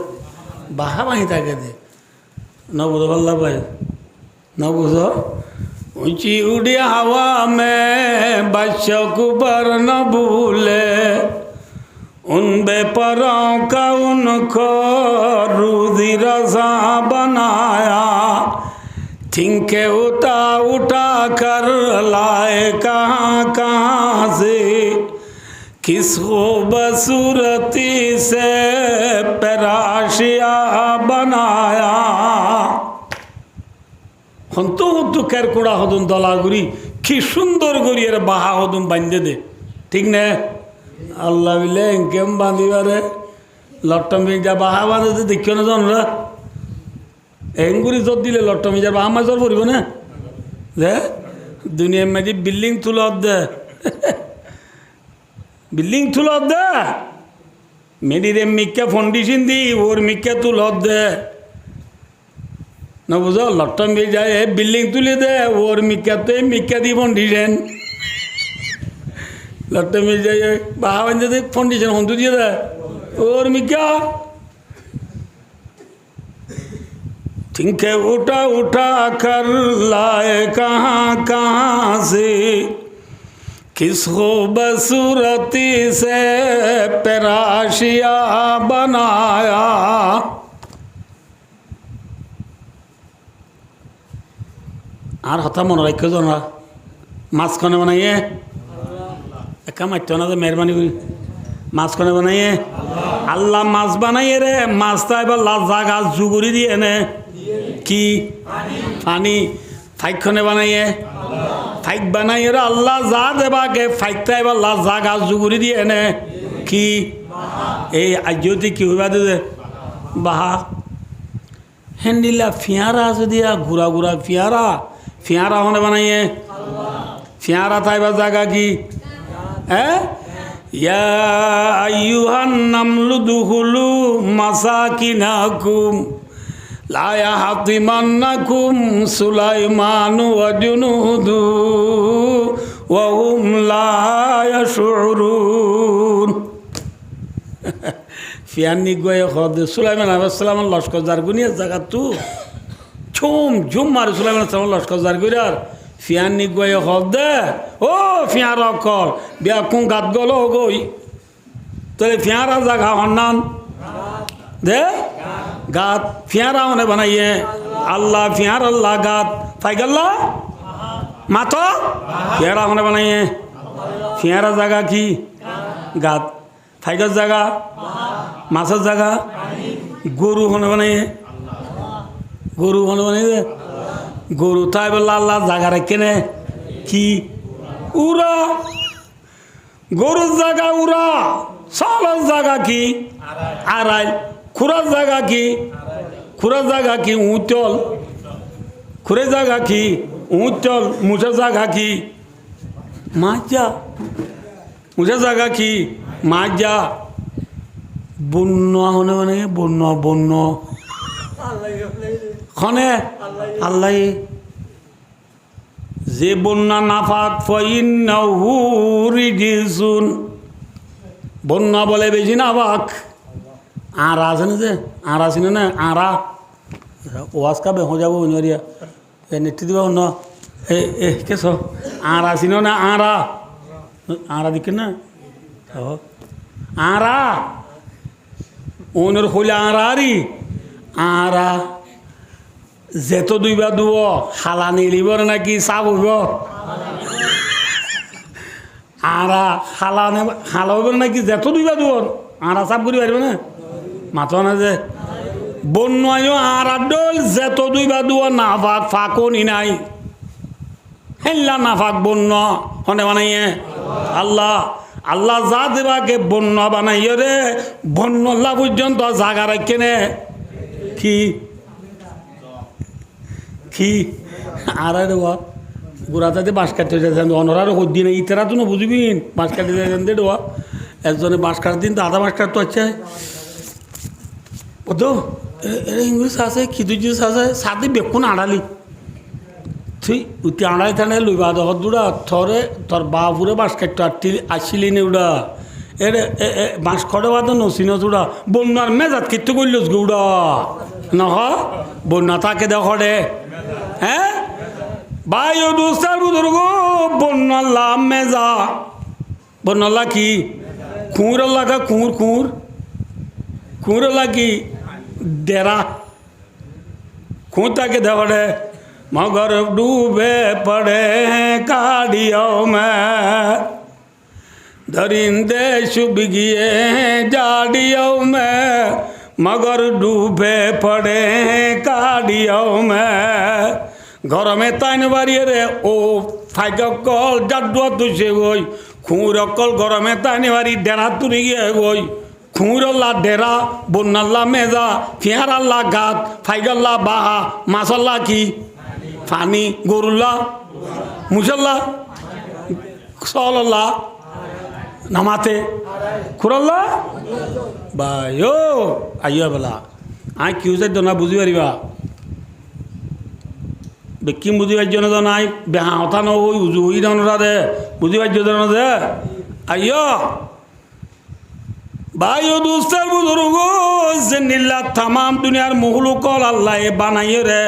বাহা বানি থাকে দে न बुझो अल्लाह भाई न बुझो ऊंची उड़ी हवा में बच्चों को पर न भूले उन बेपरों का उनको रूदी रजा बनाया थिंके उठा उठा कर लाए कहाँ कहाँ से किस खूबसूरती से पेराशिया बनाया हंतो हंतो केरकुड़ा हदुम दलागुरी कि सुंदर गुरी एरा बाहा हदुम बांधे दे ठीक ने अल्लाह बिले केम बांधी बारे लट्टम जा बाहा बांधे दे देखियो ना जानरा एंगुरी जोत दिले लट्टम जा बाहा माजर पड़िबो ना दे दुनिया में जी बिल्डिंग तुला दे बिल्डिंग तुला दे मेरी रे मिक्के फाउंडेशन दी और मिक्के तुला दे ना बुझो लट्टम भी जाए बिल्डिंग तुले दे और मिक्के दी फाउंडेशन लट्टम भी जाए बाहर बन जाते फाउंडेशन हम तो दिए दे और मिक्का थिंके उठा उठा कर लाए कहाँ कहाँ से किस खूबसूरती से पेराशिया बनाया আর হতা মনে রাখো জানা মাছ কনে বানাইয়ে একা মারতো না যে মেহরবানি করি মাছ কনে বানাইয়ে আল্লাহ মাছ বানাইয়ে রে মাছটা এবার জাগা জুগুরি দিয়ে এনে কি পানি ফাইকনে বানাইয়ে ফাইক বানাইয়ে রে আল্লাহ যা দেবাকে ফাইকটা এবার জাগা জুগুরি দিয়ে এনে কি এই আজ্যতি কি হইবা দে বাহা হ্যান্ডিলা ফিয়ারা আছে দিয়া ঘুরা ঘুরা ফিয়ারা ফিয়ারা होने बनाइए ফিয়ারা তাইবা জায়গা কি হ্যাঁ ইয়া আইয়ুহান নামলু দুখুলু মাসাকিনাকুম লা ইয়াহতিমান্নাকুম সুলাইমানু ওয়া জুনুদু ওয়া হুম লা ইয়াশউরুন ফিয়ানি গয়ে খদ সুলাইমান আলাইহিস সালাম লস্কর জারগুনিয়া জায়গা তু ছুম ঝুম মারে সুলাইমান সালাম লস্কর জারগুরার ফিয়ানি গয়ে খদ দে ও ফিয়ারা কল বিয়া কোন গাত গলো গই তোরে ফিয়ারা জায়গা হন্নান দে গাত ফিয়ারা হনে বানাইয়ে আল্লাহ ফিয়ার আল্লাহ গাত ফাইগাল্লা মাতো ফিয়ারা হনে বানাইয়ে ফিয়ারা জায়গা কি গাত ফাইগার জায়গা মাছের জায়গা গরু হনে বানাইয়ে গরু হনে বানাইয়ে গরু তাই বললা আল্লাহ জায়গা রেখে নে কি উরা গরুর জায়গা উরা সালের জায়গা কি আড়াই খুরার জায়গা কি খুরার জায়গা কি উঁচল খুরের জায়গা কি উঁচল মুছের জায়গা কি মাজা মুছের জায়গা কি মাজা বন্য হনে মানে বন্য বন্য খনে আল্লাহ যে বন্যা নাফাক ফাইন্নাহু রিজিসুন বন্যা বলে বেশি নাফাক আঁরা আছে না যে আঁরা ছিল না আঁরা ওয়াজ কাবে হো যাবো অন্যরিয়া এ নেত্রী দিবা অন্য এ কেছ আঁরা ছিল না আঁরা আঁরা দিকে না আঁরা ওনের হইলে আঁরারি আঁরা যেত দুইবা দুব হালা নিলিবর নাকি চাপ হইব আঁরা হালা হইব নাকি যেত দুইবা দুব আঁরা চাপ করি পারবে না মাথা না যে বন্যায় আঁরা ডল যেত দুইবা দুব না ফাঁক ফাঁকও নি নাই হেল্লা না ফাঁক বন্য হনে বানাইয়ে আল্লাহ আল্লাহ যা দেবাকে বন্য বানাইয়ে রে বন্যল্লা পর্যন্ত জাগা রাখে নে কি কি আর দেওয়া গোড়াতে বাঁশ কাটতে যাচ্ছেন অনরার হদ্দি না ইতারা তো না বুঝবিন বাঁশ কাটতে যাচ্ছেন দেওয়া একজনে বাঁশ কাটার দিন তো আধা বাঁশ কাটতে হচ্ছে ও তো ইংলিশ আছে খিদু জিনিস আছে সাথে বেকুন আড়ালি তুই উঠে আড়াই থানে লইবা দর দুরা থরে তোর বাপুরে বাঁশ কাটতে আসিলি নি উড়া এরে বাঁশ খড়ে বাদ নসিন উড়া বন্যার মেজাত কিত্তু করলিস গৌড়া নহ বন্যা তাকে দেখে হ্যাঁ ভাই ও দোস্তার বুজুর্গ বন্যাল্লা মেজা বন্যাল্লা কি খুঁড়ল্লা কা খুঁড়ল্লা কি ডেরা খুঁ তাকে দেখে मगर डूबे पड़े हैं काड़ियों में दरिंदे शुभ गए हैं जाड़ियों में मगर डूबे पड़े हैं काड़ियों में घर में ताइन बारिये रे ओ फाइकल जाडुआ तुझे गई खूरकल घर में ताइन बारी डेरा तुरी गए गई खूरल्ला डेरा बुन्नल्ला मेजा फियारल्ला गात फाइगल्ला बाहा मासल्ला की ফানি গরুল্লা মুসল্লা সল্লা নামাতে খুরল্লা বাই ও আইয়া বেলা আই কি হচ্ছে না বুঝি পারিবা বেকিম বুঝি পারছ না নাই বেহা হতা ন ওই উজু ওই না দে বুঝি পারছ না দে আইয়া ভাই ও দোস্তের বুজুর্গ জিন্নিল্লা তামাম দুনিয়ার মহলুকল আল্লাহ বানাইয়ে রে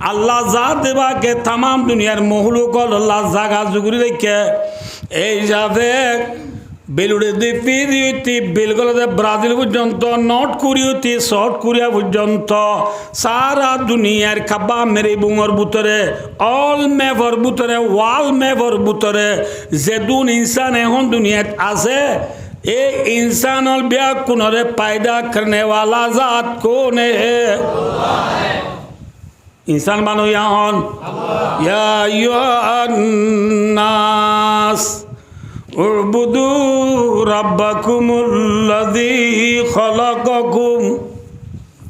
আল্লাহ যা দেবাকে তামাম দুনিয়ার মহলুকল আল্লাহ জাগা জুগুরি রেখে এই যাবে বেলুড়ে দ্বীপি বেলগলতে ব্রাজিল পর্যন্ত নর্থ কোরিয়াতে সাউথ কোরিয়া পর্যন্ত সারা দুনিয়ার খাবা মেরে বুঙর ভিতরে অল ম্যাপর ভিতরে ওয়াল ম্যাপর ভিতরে যেদুন ইনসান এখন দুনিয়াত আছে এই ইনসানল বিয়া কোনরে পায়দা করনে वाला जात कौन है इंसान मानो यहाँ या अय्युहन्नास उअबुदू रब्बकुमुल्लज़ी खलक़कुम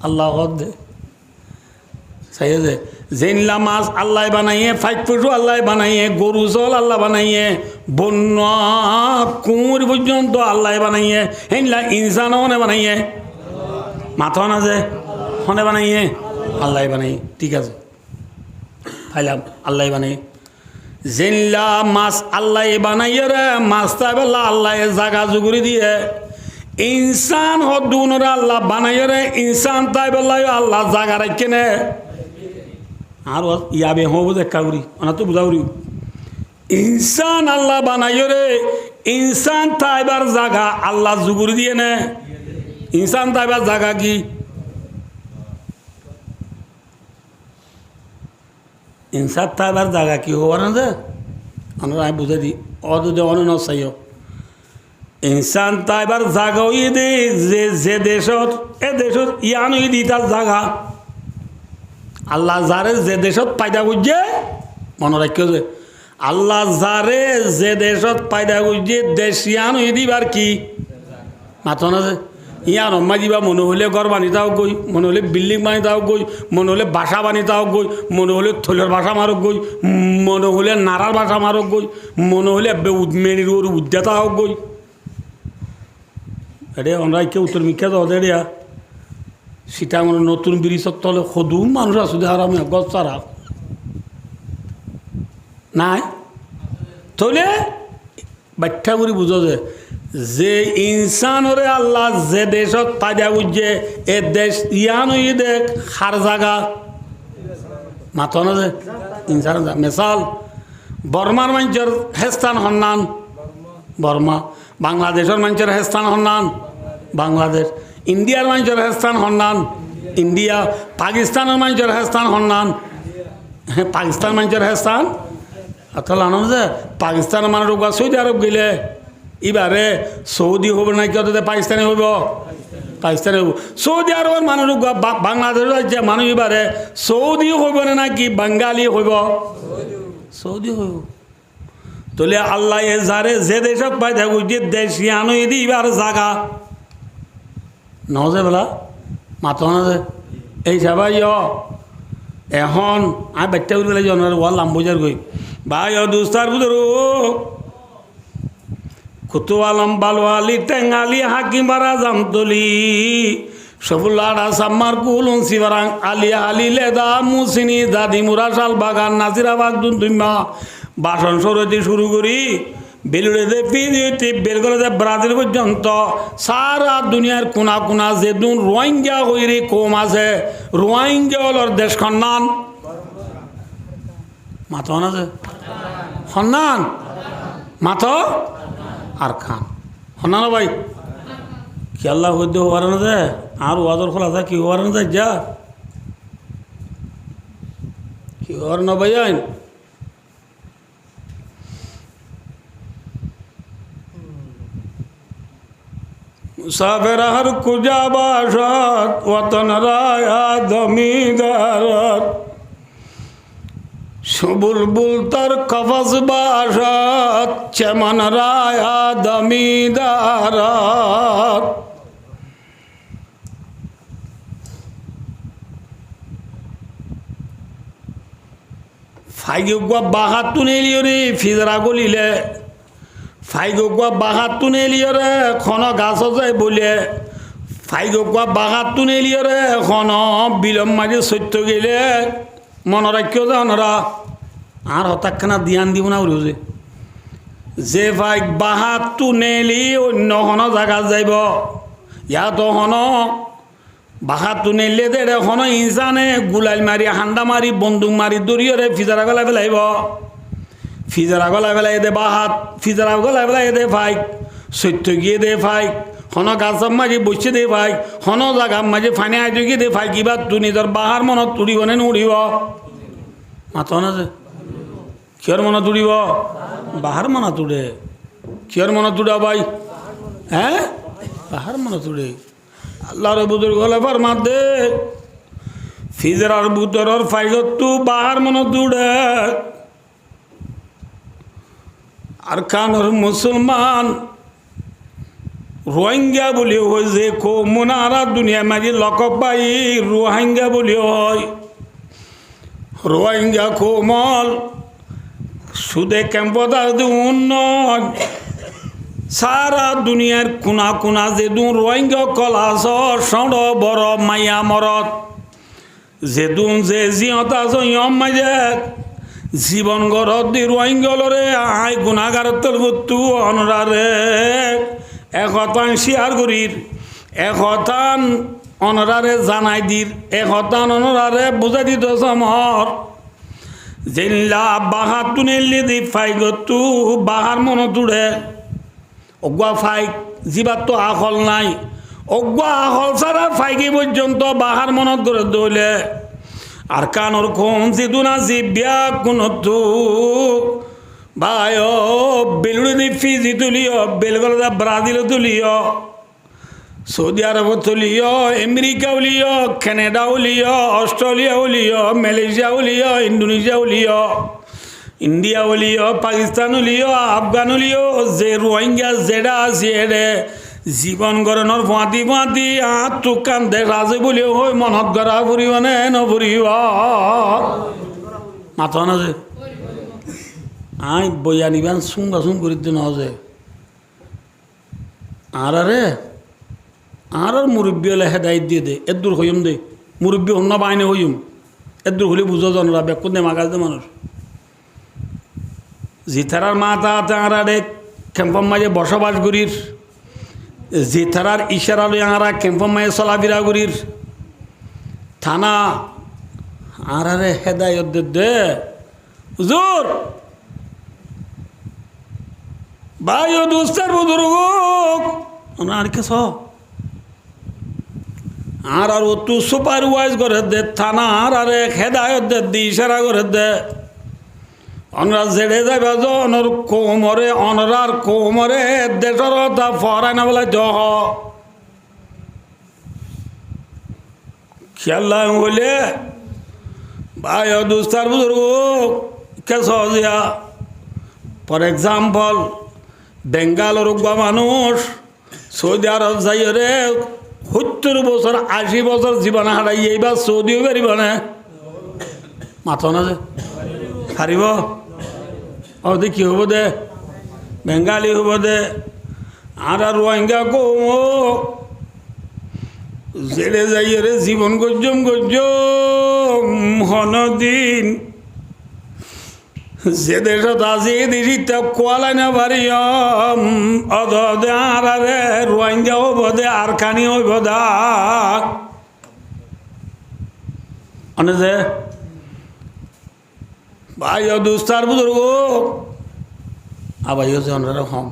अल्लाह दे सही है जिनला मास अल्लाह बनाइए फाइट पुटू अल्लाह बनाइए गरु जल अल्लाह बनाइए बन्ना कुंवर पर्यन्त अल्लाह बनाइए हिनला इंसानों ने बनाइए माथा ना जे होने बनाइए अल्लाह बनाइए ठीक है फाइलाम अल्लाह बनाइए जिनला मास अल्लाह बनाइए रे मास्ता बेला अल्लाह जगह जुगुरी दिए इंसान हो दूनों अल्लाह बनाइए रे इंसान ताई बेला अल्लाह जगह रखे ने আর ইয়াবে হবো দেখা করি ওনা তো বুঝাউরি ইনসান আল্লাহ বানাইও রে ইনসান তাইবার জায়গা আল্লাহ জুগুর দিয়ে নে ইনসান তাইবার জায়গা কি ইনসান তাইবার জায়গা কি হওয়ার না যে আমরা আমি বুঝাই দিই অত যে অন্য চাইও ইনসান তাইবার জায়গা ওই দে যে দেশত এ দেশত ইয়ান ওই দি তার জায়গা আল্লাহ যারে যে দেশত পায়দা করছে মনে রাখিও যে আল্লাহ যারে যে দেশত পায়দা করছে দেশিয়ান হয়ে দিবার কি মাথা না যে ইয়ান অম্মা দিবা মনে হলে ঘর বানিতাও গই মনে হলে বিল্ডিং বানিতাও গই মনে হলে বাসা বানিতাও গই মনে হলে থলের বাসা মারক গই মনে হলে নারার বাসা মারক গই মনে হলে মেরির ওর উদ্যাতা হোক গই এরে আমরা কে উত্তর মিখ্যা তো এরিয়া সেটা আমার নতুন ব্রিজের তলে সদুম মানুষ আছে হারামে গছ চারা নাই তাহলে ব্যাখ্যা করে বুঝো যে যে ইনসানরে আল্লাহ যে দেশত পাইয়া বুঝছে এ দেশ ইয়ান ই দেখ হার জাগা মাথো না যে ইনসান মেসাল বর্মার মানুষের হেস্তান হন্নান বর্মা, বাংলাদেশের মানুষের হেস্তান হন্নান বাংলাদেশ, ইন্ডিয়ার মানুষের হেস্তান হন্নান ইন্ডিয়া, পাকিস্তানের মানুষের হেস্তান হন্নান হ্যাঁ পাকিস্তান মানুষের হেস্তান অর্থাৎ আনো যে পাকিস্তানের মানুষ সৌদি আরব গেলে এবারে সৌদি হবে না কেউ পাকিস্তানি হইব পাকিস্তানি হইব, সৌদি আরবের মানুষ বাংলাদেশের মানুষ এবারে সৌদি হইব না নাকি বাঙালি হইব সৌদি হইব। তাহলে আল্লাহ এ যারে যে দেশত পাই থাকুক যে দেশ আনো এদি এবার জাগা নজে বেলা মাতো না যে এই সবাই এখন আমি বাচ্চা উঠে পেলাই জনের ওয়াল লাম্বুজার গই ভাই দুস্তার বুধর কুতুয়ালম বালওয়ালি টেঙ্গালি হাকিমারা জামতলি সবুল্লাড়া সাম্মার কুলুন সিবারাং আলিয়া আলি লেদা মুসিনি দাদি মুরা শাল বাগান নাজিরা বাগদুন তুইমা বাসন সরতি শুরু করি বেলুড়েতে পিড়িতে বেলগড়েতে ব্রাজিল পর্যন্ত সারা দুনিয়ার কোনা কোনা যে দুন রোহিঙ্গা হইরে কম আছে রোহিঙ্গা হলর দেশ খন্নান মাথো না যে খন্নান মাথো আর খান হন্না ভাই কি আল্লাহ হইতে হবার না যে আর ওয়াদর খোলা যায় কি হবার না যায় যা কি হবার না ভাই আইন মুসাফের হর কুজা বাসত ওতন রায়া দমিদারত সুবুলবুল তার কফস বাসত চেমন রায়া দমিদারত ফাইগুয়া বাহাতুন এলিও রে ফিজরা গলিলে ফাইগুয়া বাহাতুন এলিও রে খন গাছ যায় বলে ফাইগুয়া বাহাতুন এলিও রে খন বিলম মাঝে সত্য গেলে মনে রাখিও জানরা আর হতাক্ষণা ধ্যান দিব না উড়ে যে ভাই বাহাতুন এলি অন্য হন জায়গা যাইব ইয়াত হন বাহাতুন এলে দে হন ইনসানে গুলাল মারি হান্ডা মারি বন্দুক মারি দরিয়রে ফিজারা গলা ফেলাইব ফিজারা গলা ফেলাই দে বাহাত ফিজারা গলা ফেলাই দে ফাইক সত্য গিয়ে দে ফাইক হন গাছ মাঝে বসে দে ফাইক হন জায়গা মাঝে ফানি আজ গিয়ে দে ফাইক কিবা তুই নিজের বাহার মনত তুড়িব নে উড়িব মাথো না যে কিয়র মনত তুড়িব বাহার মনা তুড়ে কিয়র মনত তুড়া ভাই হ্যাঁ বাহার মনত তুড়ে আল্লাহর বুজুর্গ হলে ফরমাত দে ফিজরার বুতরর ফাইগত তু বাহার মনত তুড়ে আর কানর মুসলমান রোহিঙ্গা বলি হয় যে কো মোনারা দুনিয়া মাঝে লকব পাই রোহিঙ্গা বলি হয় রোহিঙ্গা কোমল সুদে ক্যাম্পদা উন্নয়ন সারা দুনিয়ার কোনা কোনা যে দুন রোহিঙ্গা কলাস সড় বড় মাইয়া মরত যে দুন যে জিয়তা জয়ম মাঝে জীবন গরত দি রোহিঙ্গলরে আই গুণাগার তলবুত্তু অনরারে একতান শিয়ার করির একতান অনরারে জানাই দির একতান অনরারে বুঝাই দিত সমর জেল্লা বাহাতুনেলি দি ফাইগতু বাহার মন তুড়ে অগুয়া ফাইক জিবার তো আখল নাই অগুয়া আখল ছাড়া ফাইকি পর্যন্ত বাহার মনত করে দৌলে আর কানর কম জিদুনা জিব্যা কোনতু ভাই বেলুড়ি ফিজি তুলিও বেলগলা ব্রাজিল তুলিও সৌদি আরব তুলিও আমেরিকা উলিও কানাডা উলিও অস্ট্রেলিয়া উলিও মালয়েশিয়া উলিও ইন্দোনেশিয়া উলিও ইন্ডিয়া উলিও পাকিস্তান উলিও আফগান উলিও যে রোহিঙ্গা যেটা আছে এরে জীবন গরণর ফাঁতি ফাঁতি তুকান দেশ আছে বলিও হই মনত গড়া ফুরিব নে নফুরিব মাথা না যে আই বইয়া নিবান সুঙ্গা সুং করিতে ন যে আর আর মুরব্বী হলে হেদায়ত দিয়ে দে এদূর হইম দে মুরব্বী অন্য বাইনে হইম এদূর হলে বুঝো জনরা বেকুন দে মাগাল দে মানুষ জিথারার মাথা তাঁরা রে ক্যাম্পাম মাঝে বসবাস করির যে তারার ইশারা লই আঁরা ক্যাম্পমায় চলাফেরা করির থানা আরে হেদায়ত দে হুজুর ভাই ও দুস্তার বুজুর্গ আর কেছ আর অতু সুপারভাইজ করে দে থানা আরে হেদায়ত দে ইশারা করে দে অনরা জেড়ে যাবে যে অনর কোমরে অনরার কোমরে দেশর তা ফরাই না বলে দহ খেয়াল হইলে ভাই ও দুস্তার বুজুর্গ কেছ দিয়া ফর এক্সাম্পল বেঙ্গালোর মানুষ সৌদি আরব যাই রে 70 বছর 80 বছর জীবন হারাই এইবার সৌদিও পারিব না মাথা না যে হারিব ওদের কি হব দে বেঙ্গালি হব দে আর রোহিঙ্গা কো জেলে যাই রে জীবন গজ্জম হনদিন যে দেশত আজি দেশিটা কোয়ালাই না পারি অদে আর রে রোহিঙ্গা হইব দে আর কানি হইব দা অনে যে ভাই দুস্তার বুজুর্গ আবাই হচ্ছে অনরা হম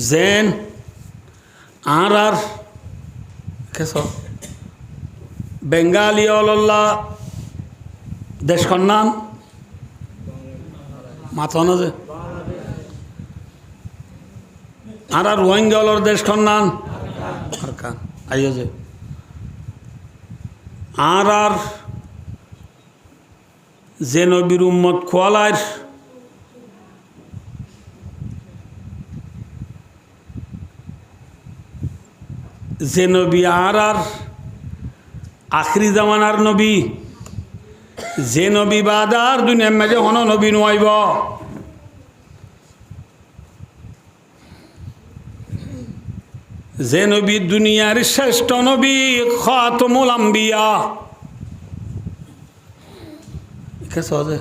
জেন আর কেস বেঙ্গালি অল্লাহ দেশখন নাম মাথা না যে আর রোহিঙ্গা দেশখন নাম আরকান আইও যে আর যে নবীর উম্মত খোয়ালার যে নবী আর আখরি জামানার নবী যে নবী বাদার দুনিয়ার মাঝে হন নবী নইব যে নবী দুনিয়ার শ্রেষ্ঠ নবী খাতমুল আম্বিয়া কেছ যে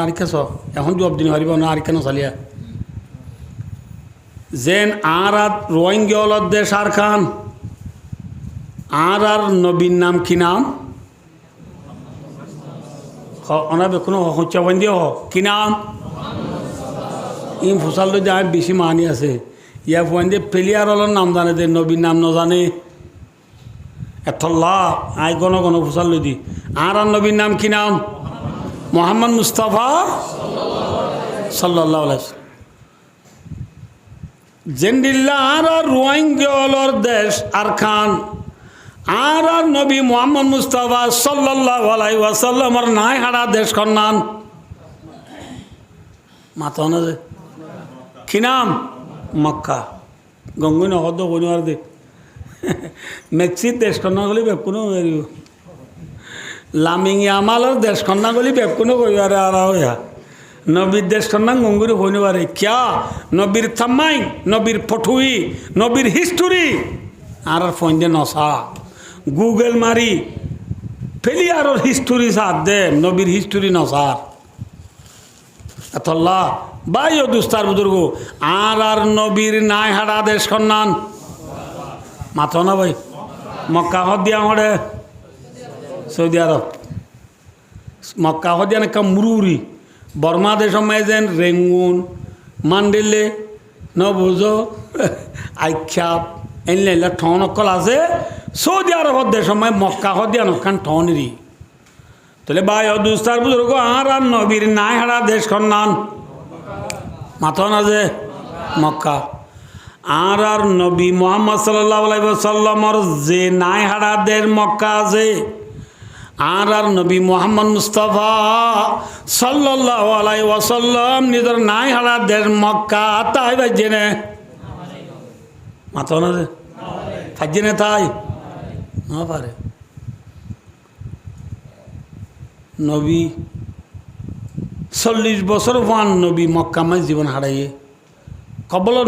আর কেছ এখন জব দিন হারিব না আর কেন চালিয়া যেন আর রোহিঙ্গা দেশ আর খান আর নবীর নাম কি নাম ওনার কোনো হচ্ছা বন্ধি কি নাম ইম ফসল যা বেশি মানি আছে ইয়া বন্ধে প্লেয়ার নাম জানে যে নবীর নাম নজানে এথল্লা আই গণ ফসল দি আর নবীর নাম কি নাম মোহাম্মদ মুস্তাফা সাল্লাল্লাহু আলাইহি জেন্দিল্লা আর রোহিঙ্গা দেশ আর খান আর নবী মোহাম্মদ মুস্তাফা সাল্লাল্লাহু আলাইহি ওয়াসাল্লামর নাই হারা দেশ নাম মাথা না যে কি নাম মক্কা গঙ্গুই নহদ বনিবার দে মেক্সির দেশ কন্যা গলি বেকুনো মেরিব লামিং আমালর দেশ কন্যা গলি বেকুনো কইবারে আর হইয়া নবীর দেশ কন্যা গঙ্গুরি হইনিবারে কিয়া নবীর থামাই নবীর ফটুই নবীর হিস্টোরি আর ফোন নসা গুগল মারি ফেলিয়ারর হিস্টোরি সাথ দে নবীর হিস্টোরি নসার এতল্লা বাই ও দুস্তার বুজুর্গ আর নবীর নাই হাড়া দেশ কন্যান মাথা না ভাই মক্কা হদ দিয়া আমারে সৌদি আরব মক্কা হদ দিয়া না মুরুরি বর্মা দেশ যেন রেঙ্গুন মান্ডিলে নবুজ আইখ্যাপ এনলে ঠন অকল আছে সৌদি আরব দেশ মক্কা হদ দিয়া নখান ঠনেরই তাহলে বাই ও দুস্তার বুজুর্গ আর নবীর নাই হাড়া দেশ কন্যান মাথা না যে মক্কা আর নবী মোহাম্মদ সাল্লাল্লাহু আলাইহি ওয়াসাল্লামর যে নাই হাড়া দেশ মক্কা আছে আর নবী মোহাম্মদ মুস্তাফা সাল্লাল্লাহু আলাইহি ওয়াসাল্লাম নিজের নাই হাড়া দেশ মক্কা তাই বাজেনে মাথা না যে ফাজেনে তাই না পারে নবী 40 বছর ওয়ান নবী মক্কামায় জীবন হারাইয়ে কবলর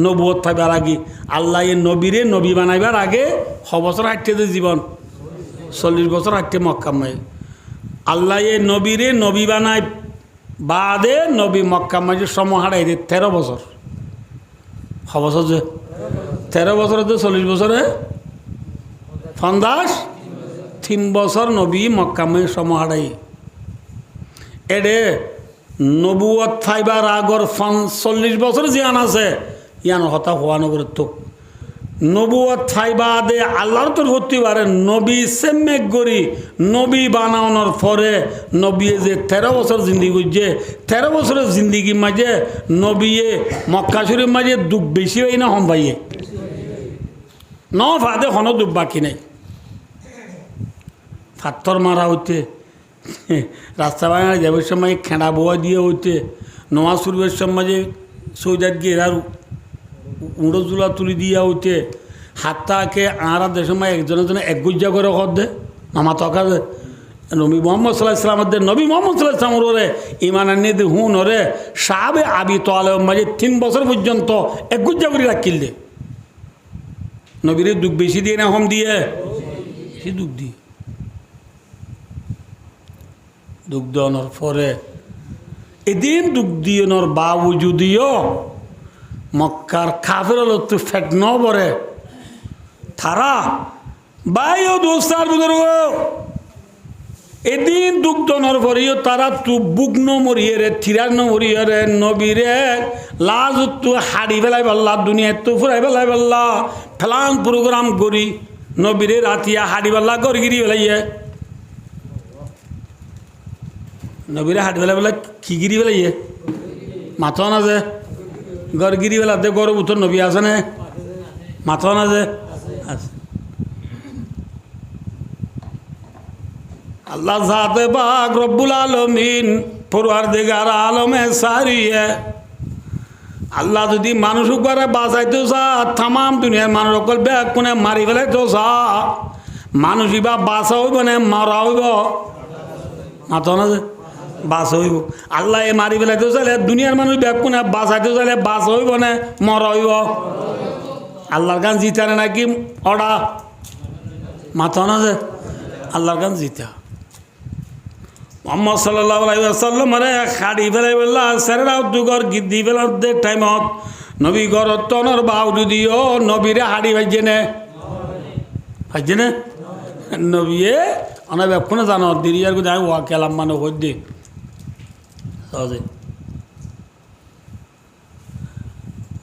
নবুয়ত পাইবার আগে আল্লাহ নবীরে নবী বানাইবার আগে 6 বছর হাঁটতে যে জীবন 40 বছর হাঁটতে মক্কামায় আল্লাহ নবীরে নবী বানাই বাদে নবী মক্কা মাঝে সময় হারাই দিয়ে 13 বছর। বছর যে 13 বছরে তো 40 বছরে 3 বছর নবী মক্কা মাঝে সময় হারাই এডে নবুয়ত ফাইবার আগর 40 বছর জিয়ান আছে ইয়ান হতা হওয়া নগরের তো নবুয়ত ফাইবাদে আল্লাহর তোর হতে পারে নবী সেমেক গরি নবী বানানোর পরে নবী যে 13 বছর জিন্দিগি করছে 13 বছরের জিন্দিগি মাঝে নবীয়ে মক্কা শরীফ মাঝে দুঃখ বেশি হয় না হম ভাইয়ে ন ফাদে হন দুঃখ বাকি নাই পাথর মারা হইতে রাস্তা বাঙালি যাবার সময় খেঁড়া বোয়া দিয়ে হইতে নওয়াজ শরীফের সমাজে সৌজাত গিয়ে আর উঁড়ো জুলা তুলি দিয়া হইতে হাতটাকে আঁরা দেশের সময় একজনের এক গুজ্জা করে কর দে আমার তকা নবী মোহাম্মদ সাল্লাহ ইসলামের নবী মোহাম্মদ সাল্লাহ ইসলামের ওরে ইমান আনিয়ে দে হুন ওরে সাবে আবি তো আলম মাঝে 3 বছর পর্যন্ত এক গুজ্জা করে রাখিল দে নবীর দুঃখ বেশি দিয়ে না হম দিয়ে বেশি দুঃখ দিয়ে দুঃখ দেওয়ানোর পরে এদিন দুঃখ দিয়ানোর বাবু যদিও মক্কার কাফের তো ফেট ন বরে তারা বাইও দোস্তার বুজুর্গ এদিন দুঃখ দেওয়ানোর পরেও তারা তু বুক ন মরিয়ে রে থিরার ন মরিয়ে রে নবীরে লাজ তু হাড়ি ফেলাই পাল্লা দুনিয়ায় তো ফুরাই ফেলাই পাল্লা ফেলান প্রোগ্রাম করি নবীরে রাতিয়া হাড়ি পাল্লা গড় গিরি ফেলাইয়ে নবীরে হাট বেলা বেলা কি গিরি বেলাইয়ে মাথা না যে গড় গিরি বেলা দে গড় উত্তর নবী আছে না মাথা না যে আল্লাহ জাতে পাক রব্বুল আলামিন পরওয়ারদিগার আলমে সারিয়ে আল্লাহ যদি মানুষ করে বাঁচাইতে চা তাম দুনিয়ার মানুষ অকল ব্যাগ কোনে মারি ফেলাইতে চা মানুষ ইবা বাঁচা হইব না মারা হইব মাথা না যে বাস হইব আল্লাহ এ মারি ফেলাইতে চাইলে দুনিয়ার মানুষ ব্যাকুনে বাঁচাইতে চাইলে বাস হইব না মর হইব আল্লাহর গান জিতারে নাকি অডা মাথা না যে আল্লাহর গান জিতা মোহাম্মদ সাল্লাল্লাহু আলাইহি ওয়াসাল্লাম আরে খাড়ি ফেলাই বললা সেরা দুগর গিদ্দি ফেলার দে টাইমত নবী ঘর তনর বাউ যদিও নবীরে হাড়ি ভাইজে না নবীয়ে অনেক ব্যাকুনে জানো দিরিয়ার গুলো আমি ওয়া কেলাম মানে হই দে সহজে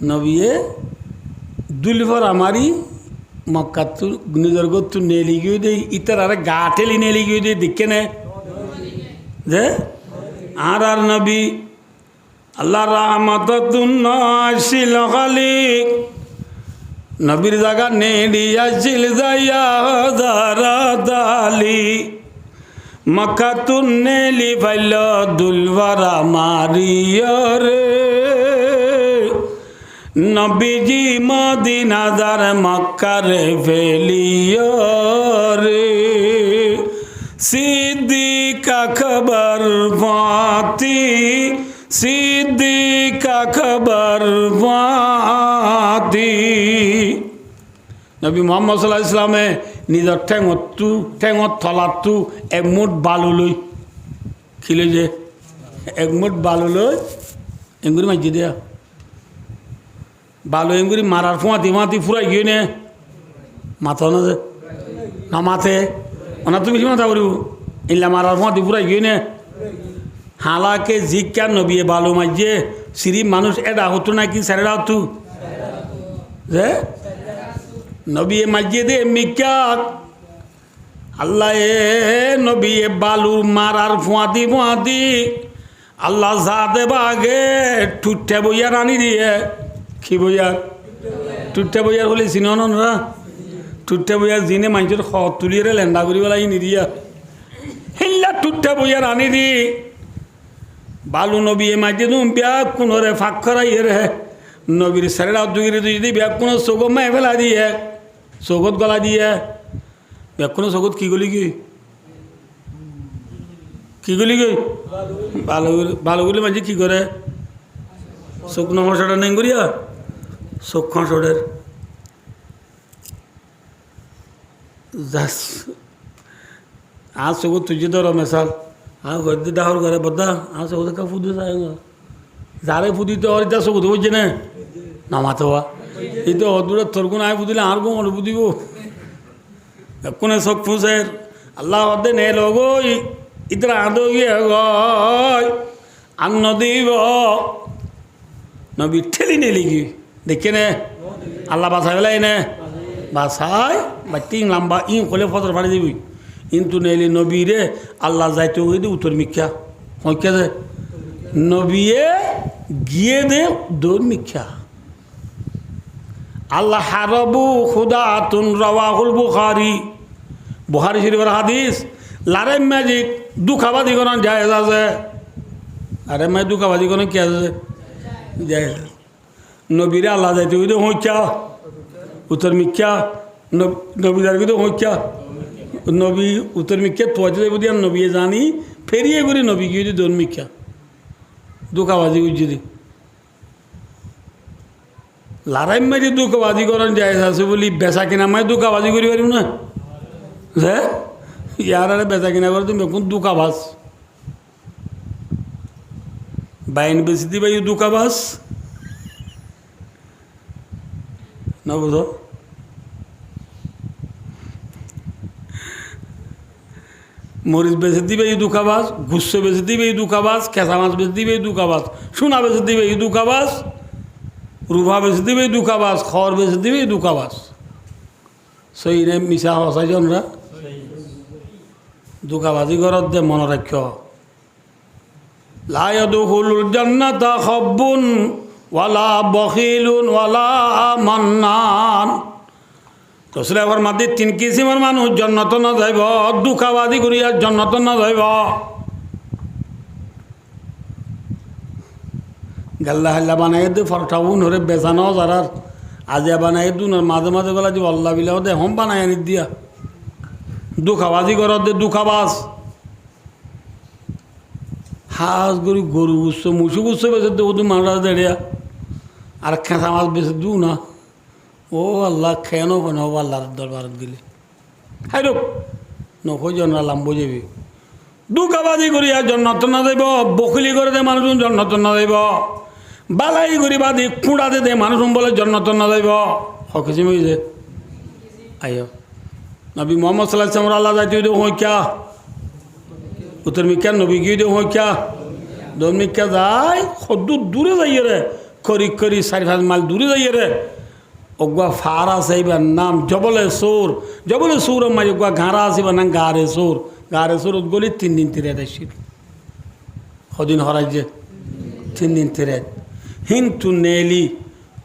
নবীয়ে দুলফর আমারি মক্কা তু নিজের গো নেলি গিয়ে দে ইতার আরে গা ঠেলি নেলি গিয়ে দে দেখে নে যে আর নবী আল্লাহ রহমতুন্নাসিল খালিক নবীর জায়গা নেড়ি আসিল যাইয়া দালি মক্কা তুন্নেলি ফাইল দুলবারা মারিয়রে নবীজি মদিনাদার মক্কারে ফেলিয়রে সিদ্দিকা খবর পাতি সিদ্দিকা খবর পাতি নবী মোহাম্মদ সাল্লাল্লাহু আলাইহি ইসলামে নিজের ঠেঙত থলাতু এক মুঠ বালু লই খিলে যে এক মুঠ বালু লই এঙ্গুরি মাঝি দেয়া বালু এঙ্গুরি মারার মাতি ফুরাই গিয়ে নে মাথা না যে না মাথে ওনা তুমি কি মাথা করিব ইল্লা মারার ফুয়াতি ফুরাই গিয়ে নে হালাকে জিজ্ঞা নবী বালু মাঝে সিরি মানুষ এটা হতো নাকি স্যারেরা হতো যে নবী মাঝে দে মিকা আল্লাহ এ নবী বালু মারার ফুয়াতি আল্লাহ জাতে বাগে টুটে বইয়ার আনি দিয়ে কি বইয়ার টুটে বইয়ার বলে চিনরা টুটে বইয়ার জিনে মানুষের খত তুলিয়ে লেন্দা করি বেলা নিদিয়া হিল্লা টুটে বইয়ার আনি দি বালু নবী মাঝে তুম ব্যাগ কোনরে ফাঁক করাই রে নবীর স্যারেরা দুগিরে যদি ব্যাগ কোনো চৌকত মাই ফেলা দিয়ে চৌকত গলা দিয়ে ব্যাগ কোনো চৌকত কি গলি কি গলি গই ভালোগুলি মাঝে কি করে চোখ নমসাটা নেই করিয়া চোখ খসড়ের আর চোখ তুই ধরো মেশাল হয়তো ডাহর ঘরে বদা আছে ওদের কা ফুদু চাই যারে ফুদিতে হরিতা চকুতে বুঝছে না নামাতে হওয়া এই তো হদুরে তোর কোন আয় ফুদিলে আর কোন মনে ফুদিব কোনে চোখ ফুসের আল্লাহ হদে নে লগই ইতরা আদো গিয়ে গয় আং নদীব নবী ঠেলি নেলি গি দেখে নে আল্লাহ বাসায় বেলাই নে বাসায় বা তিন লাম্বা ইং কলে ফতর ফাড়ি দিবি কিন্তু নেলি নবী রে আল্লাহ যাইতে ওই দে উত্তর মিখ্যা হইকে দে নবীয়ে গিয়ে দে দৌড় মিখ্যা আল্লাহ হারবু খুদা তুন রাওয়াহুল বুখারী বুখারী শরীফের হাদিস লারে ম্যাজিক দুঃখাবাদী কোন জায়েজ আছে আরে মা দুঃখাবাদী কোন কি আছে জায়েজ নবীরে আল্লাহ যাইতে ওই দে হইকা উত্তর মিখ্যা নবী যার কিন্তু হইকা নবী উত্তর মিখ্যা তোয়াতে যাইব দিয়া নবী জানি ফেরিয়ে করি নবী গিয়ে যদি দৌড় মিখ্যা দুঃখাবাজি যদি লড়াই মাঝে দুঃখবাজি করেন যায় আছে বলি বেচা কিনা মাই দুঃখাবাজি করি পারিব না যে ইয়ার আরে বেচা কিনা করে তুমি এখন দুঃখাবাস বাইন বেশি দিবা এই দুঃখাবাস না বুঝো মরিচ বেচে দিবে এই দুঃখাবাস গুস্স বেচে দিবে এই দুঃখাবাস কেঁচা মাছ বেচে দিবে এই দুঃখাবাস সোনা বেচে দিবে এই দুঃখাবাস রুভা বেচে দিবে এই দুঃখাবাস খড় বেচে দিবে এই দুঃখাবাস সেই নে মিশা হসাইজনরা দুঃখাবাজি ঘরত দে মনে রাখ লা ইয়াদখুলুল জান্নাতা খাব্বুন ওয়ালা বখিলুন ওয়ালা মান্নান তসলে আবার মাদি তিন কিসিমের মানুষ জন্নত না যাইব দুঃখাবাদী করিয়া জন্নত না যাইব গাল্লা হাল্লা বানাই দে ফরঠাউন হরে বেচানো যারার আজিয়া বানাই দু মাঝে মাঝে গলা দিব আল্লাহ বিলাও দে হম বানাই আনি দিয়া দুঃখাবাজি কর দে দুঃখাবাস হাঁস গরু গরু গুচ্ছ মুসু গুচ্ছ বেছে দে ওদু মানুষ দেড়িয়া আর খেঁচা মাছ বেছে দু না ও আল্লাহ খেয়ানো কেন হবো আল্লাহর দরবারত গেলে হাই রোক নখই জন্না লাম্বো যাবি দুঃখাবাজি করিয়া জন্নত না যাইব বকুলি করে দে মানুষ জন্নত না যাইব বালাই করি বাদি খুঁড়াতে দে মানুষ বলে জন্নত না যাইব হকেছি মইছে আইয় নবী মোহাম্মদ সাল্লাল্লাহু আলাইহি ওয়াসাল্লাম আল্লাহ যাইতে দে হইকা উত্তর মিক্কা নবী গিয়ে দে হইকা দম মিক্কা যায় খদ্দু দূরে যাইয়ে রে করি করি 4-5 মাইল দূরে যাইয়ে রে অগুয়া ফারা সাইবার নাম জবলে সুর মাঝে অগুয়া ঘাড়া আসিবার নাম গারে সুর গলি 3 দিন তিরে আসিল সদিন হরাই যে 3 দিন তিরে হিন্তু নেলি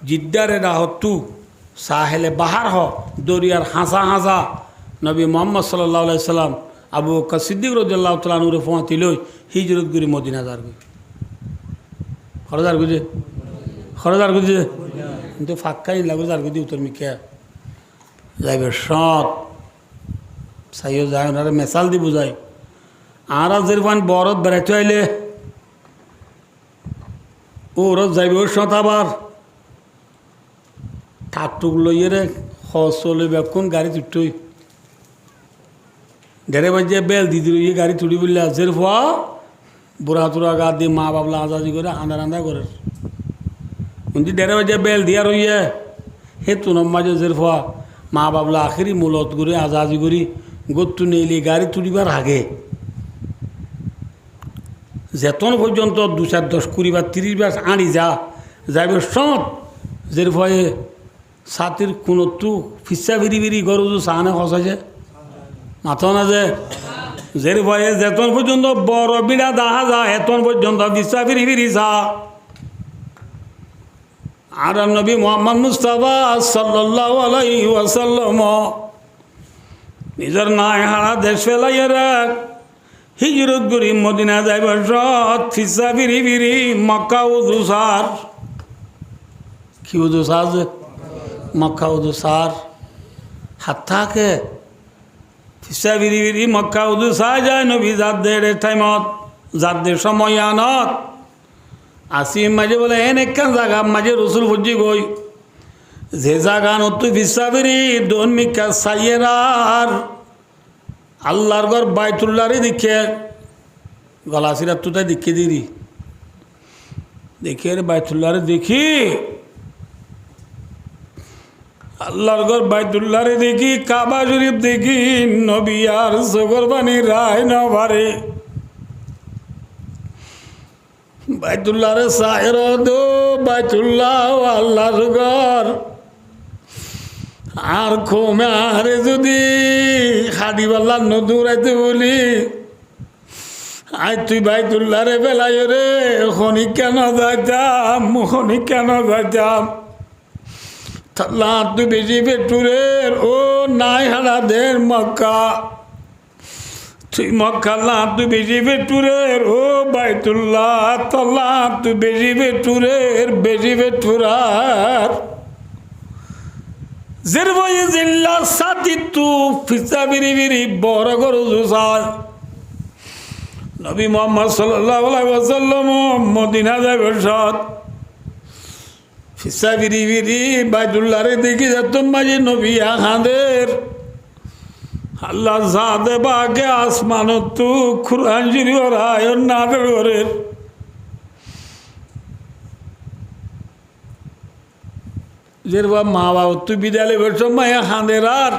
জিদ্দারে রাহতু সাহেলে বাহার হ দরিয়ার হাসা হাসা নবী মোহাম্মদ সাল্লাল্লাহু আলাইহি সাল্লাম আবু বকর সিদ্দিক রাদিয়াল্লাহু তাআলা আনহুরে ফোঁয়াতি লই হিজরত করি মদিনা যার গই খরদার গুজে কিন্তু ফাঁকাই লাগবে যার গদি উত্তর মিকে যাইবে সৎ সাইও যায় ওনারা মেসাল দি বুঝাই আর যেরকম বরত বেড়াইতে আইলে ওরত যাইবে ওর সৎ আবার ঠাকটুক লইয়ে রে হজ চলে বেক্ষণ গাড়ি তুটই ডেরে বাজে বেল দিদি রইয়ে গাড়ি তুড়ি বললে আজের ফোয়া বুড়া তুরা গা দিয়ে মা বাবলা আজাদি করে আন্দা করে উনি ডেরে বাজে বেল দিয়া রইয়ে হে তুনম মাঝে জের ফোয়া মা বাবলা আখেরি মূলত করে আজাদি করি গত্তু নেইলি গাড়ি তুলিবার আগে যেতন পর্যন্ত 2-4-10-20 বার 30 বার আনি যাইবে সৎ জের ফয়ে সাতির কোনটু ফিসা বিড়ি গরু সাহানে খসাইছে মাথা না যে জের ভয়ে যেতন পর্যন্ত বড় বিড়া দেখা যায় এতন পর্যন্ত ফিসা বিড়ি চা আর নবী মুহাম্মদ মুস্তাফা সাল্লাল্লাহু আলাইহি ওয়াসাল্লাম নিজের নাই হারা দেশ ফেলাইয়া রাখ হিজরত করি মদিনা যাইব সৎ ফিসা বিড়ি মক্কা উদুসার কি উদুসার যে মক্কা উদুসার হাত থাকে ফিসা বিড়ি মক্কা উদুসার যায় নবী যাদের টাইমত যাদের সময় আনত আসিম মাঝে বলে এন একখান জায়গা মাঝে রসুল ফুজি গই যে জায়গা নতুন ফিসা বিড়ি দোন মিকা সাইয়েরার আল্লাহর ঘর বাইতুল্লাহরে দেখে গলা সিরাত তো তাই দেখিয়ে দিরি দেখি, আরে বাইতুল্লাহরে দেখি, আল্লাহর ঘর বাইতুল্লাহরে দেখি, কাবা শরীফ দেখি, নবী আর চোখের পানি রায় না পারে। বাইতুল্লাহরে সাহের দো, বাইতুল্লাহ আল্লাহর ঘর। আর খোমে আরে যদি হাদিবাল্লাহ নদুরাইতে বলি, আই তুই বাইতুল্লাহরে বেলাই রে, খনি কেন যাইতাম, খনি কেন যাইতাম। তু বেশি পেটুরের ও নাই হারা দের মক্কা, তুই মক্কা তু বেশি পেটুরের ও বাইতুল্লাহ তল্লা তু বেশি পেটুরের, বেশি পেটুরার জের বই জিল্লা সাথী তু ফিসা বিরি বিরি বড় গরু জুসায়। নবী মুহাম্মদ সাল্লাল্লাহু আলাইহি ওয়াসাল্লাম মদিনা যাবে সৎ ফিসা বিরি বিরি বাইতুল্লাহরে দেখি যেতাম মাঝে নবী আহাদের আল্লাহ জাদে বাগে আসমান তু কুরআন শরীফ রায়ন নাযিল করে। যেরবা মা বাবা তুই বিদ্যালয় বসে মায়া হাঁদের আর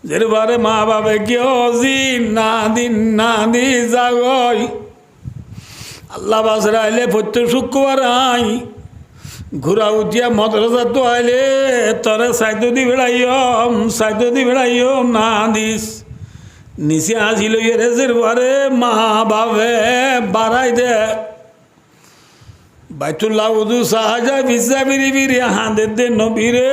যেরবারে মা বাবা কি অজি না দিন না দি যাগই আল্লাহ বাসরা আইলে প্রত্যেক শুক্রবার আই ঘুরা উঠিয়া মদ্রাসা তো আইলে তরে সাইতো দি বেড়াইম না দিস নিচে আসিল এরে যেরবারে মা বাবে বাড়াই দে বাইতুল্লাহ উদু সাহায্য ভিসা বিরি বিরি হাঁদের দে নবীরে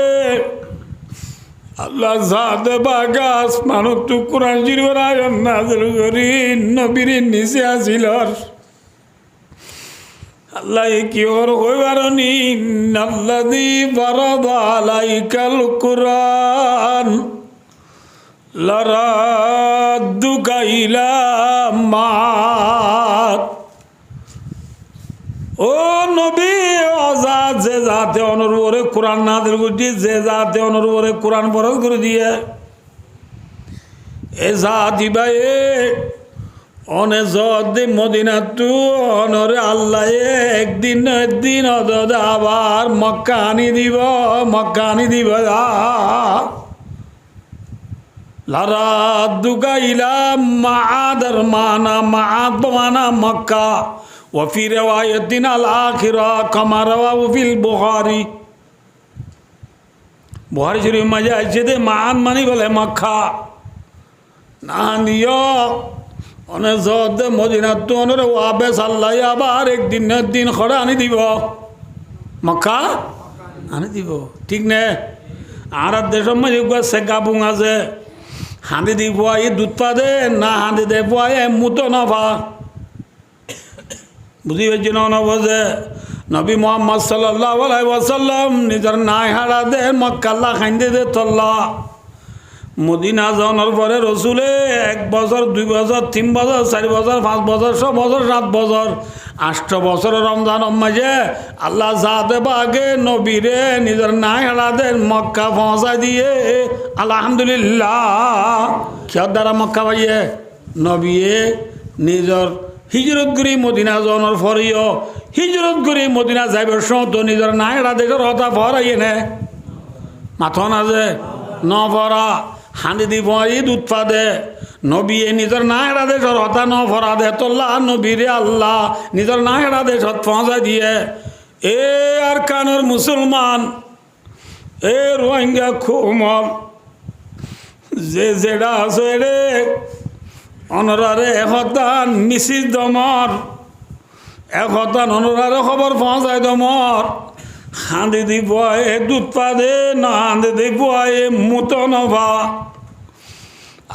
আল্লাহ জাদে বাগাস মানুষ তু কুরআন শরীফ আয়াত নাযিল করি নবীর নিচে আসিল। আল্লাহ কি ওর হইবারনি আল্লাযী ফারাদা আলাইকাল কুরআন লারাদ্দুকা ইলা মাআদ। ও নবী আজাদ যে জাতে অনুরূপে কোরআন নাযিল করছি, যে জাতে অনুরূপে কোরআন ফরজ করে দিয়ে এ জাতি ভাই অনে যদি মদিনা তু অনরে আল্লাহ একদিন আবার মক্কা আনি দিব লারাদ্দুকা ইলা মাআদ মানা মক্কা وفي رواية الآخرة كما رواه في البخاري বুখারী শরীফ মাঝে আছে দে মান মানি বলে মক্কা না নিও অনে জদ মদিনা তো অনরে ওয়াবে সাল্লাই আবার একদিন খড়া আনি দিব মক্কা আনি দিব ঠিক না। আর দেশের মাঝে সেকাপুং আছে হাঁদি দিব এই দুধ পা দে না হাঁদি দে পায় মুতো নফা বুঝি পেয়েছি না বোঝে। নবী মুহাম্মদ সাল্লাল্লাহু আলাইহি ওয়াসাল্লাম নিজের নাই হারা দে মক্কা আল্লাহ খাইন্দে দে তল্লা মদিনা যাওয়ার পরে রসুলে 1 বছর 2 বছর 3 বছর 4 বছর 5 বছর 6 বছর 7 বছর 8 বছর রমজান মাঝে আল্লাহ জাদে বাগে নবীরে নিজের নাই হারা দে মক্কা পৌঁছা দিয়ে আলহামদুলিল্লাহ কিয়ার দ্বারা মক্কা পাইয়ে নবীয়ে নিজের হিজরত করি মদিনা যাওয়ার পরেও হিজরত করি মদিনা যাইবার সময় তো নিজের নাইরা দেশের হতা ফরাইয়ে নে মাথা না যে ন ফরা হাঁদি দিব ঈদ উৎপাদে নবী নিজের নাইরা দেশের হতা ন ফরা দে তোল্লা নবীরে আল্লাহ নিজের নাইরা দেশত পৌঁছাই দিয়ে এ আর কানোর মুসলমান এ রোহিঙ্গা খুমল যে যেটা আছে রে অনরারে একতান মিছিস দমর একতান অনরারে খবর পৌঁছায় দমর হাঁদি দিব এ দুধ পা দে না হাঁদি দিব এ মুতো নভা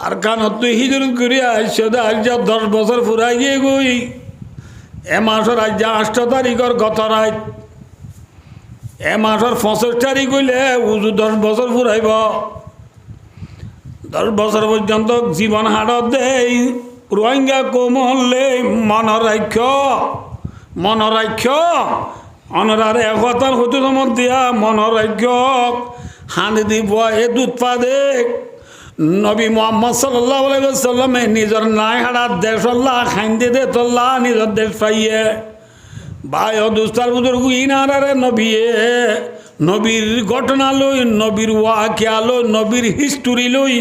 আর কানত তুই হিজরত করি আসছো দে আজ 10 বছর ফুরাই গিয়ে গই এ মাসের আজ 8 তারিখের গত রাত এ মাসের 25 তারিখ হইলে উজু 10 বছর ফুরাইব 10 বছর পর্যন্ত জীবন হাড়ত দেই রোহিঙ্গা কোমলে মনরাক্ষ অনরারে একতার হতুর দিয়া মনরাক্ষ হানি দিব এ দুধ পা দে নবী মোহাম্মদ সাল্লাল্লাহু আলাইহি ওয়াসাল্লামে নিজের নাই হাড়া দেশল্লাহ খাইন্দে দে তোল্লা নিজের দেশ পাইয়ে ভাই ও দুস্তার বুজুর্গ ইনারে নবীয়ে নবীর ঘটনা লই নবীর ওয়াকিয়া লই নবীর হিস্টোরি লই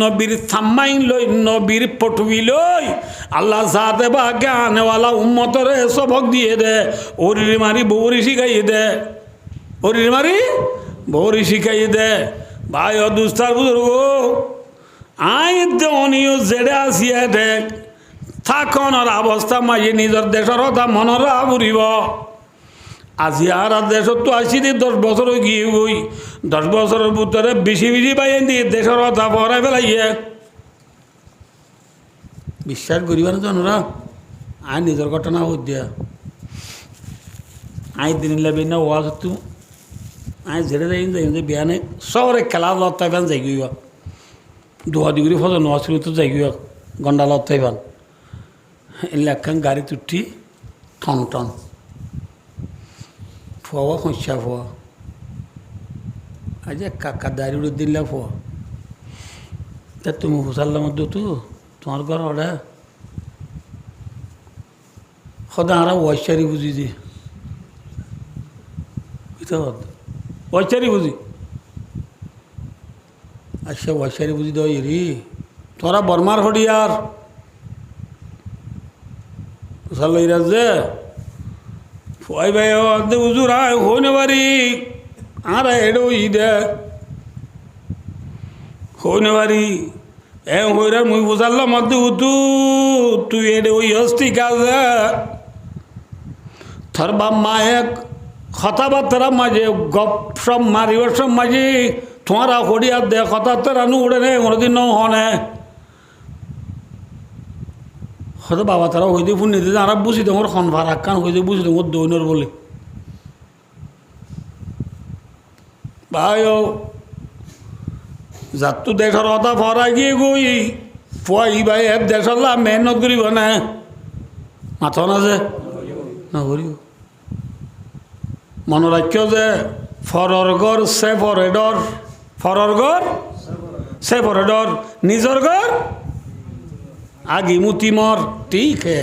নবীর সাম্মাইন লই নবীর পটুই লই আল্লাহ সাথে বা জ্ঞানওয়ালা উম্মতরে সবক দিয়ে দে ওরির মারি বৌরি শিখাইয়ে দে ওরির মারি বৌরি শিখাইয়ে দে ভাই ও দুস্তার বুজুর্গ আই দেওয়নিও জেডে আসিয়া দেখ থাকনের অবস্থা মাঝে নিজের দেশের কথা মনরা বুড়িব আজি আর দেশত তো আসি দি 10 বছর গিয়ে গই 10 বছরের ভিতরে বেশি বেশি পাই দিয়ে দেশের কথা পড়াই ফেলাইয়ে বিশ্বাস করিব না জানোরা আই নিজের ঘটনা হত দিয়া আই দিন লাগবে না ওয়াজ তু আই ঝেড়ে যাই যে বিয়ানে শহরে খেলা লত্তাই পান যাই গইব 2 ডিগ্রি ফজর নছিল তো যাই গইব গন্ডা লত্তাই পান এলাকান গাড়ি তুটি টন টন ফোয়া খসা ফোয়া আজ কাকা দাড়ি উড়ে দিলা ফোয়া তা তুমি হুসাল্লার মধ্যে তো তোমার ঘর ওটা সদা আরা ওয়াইচারি বুঝি দি ওয়াইচারি বুঝি আচ্ছা ওয়াইচারি বুঝি দেওয়া রি তোরা বর্মার হডিয়ার হুসাল্লা যে ফয় ভাই উজুর আয় হইনে বাড়ি আর এডো দে হইনে বাড়ি এ হইরা মুই বুঝাল্লাম মধ্যে উতু তুই এডে ওই হস্তি কাজে থর বাপ মায়ে কথাবার্তার মাঝে গপ সব মারিবার সব মাঝে তোমারা হডিয়ার দে কথাবার্তা নু উড়ে নে কোনোদিন নৌ হনে হয়তো বাবা তারা হইতে ফোন নিতে আর বুঝি তোমার খন ভাড়া কান হইতে বুঝি তোমার দৈনর বলে ভাই ও যার তো দেশের কথা ভরা গিয়ে গই ফুয়াই ভাই এর দেশের লাভ মেহনত করিব না মাথা না যে না করিব মনে রাখ্য যে ফরর ঘর সেফরেডর ফরর ঘর সেফরেডর নিজর ঘর আগে মুতি মর ঠিক হে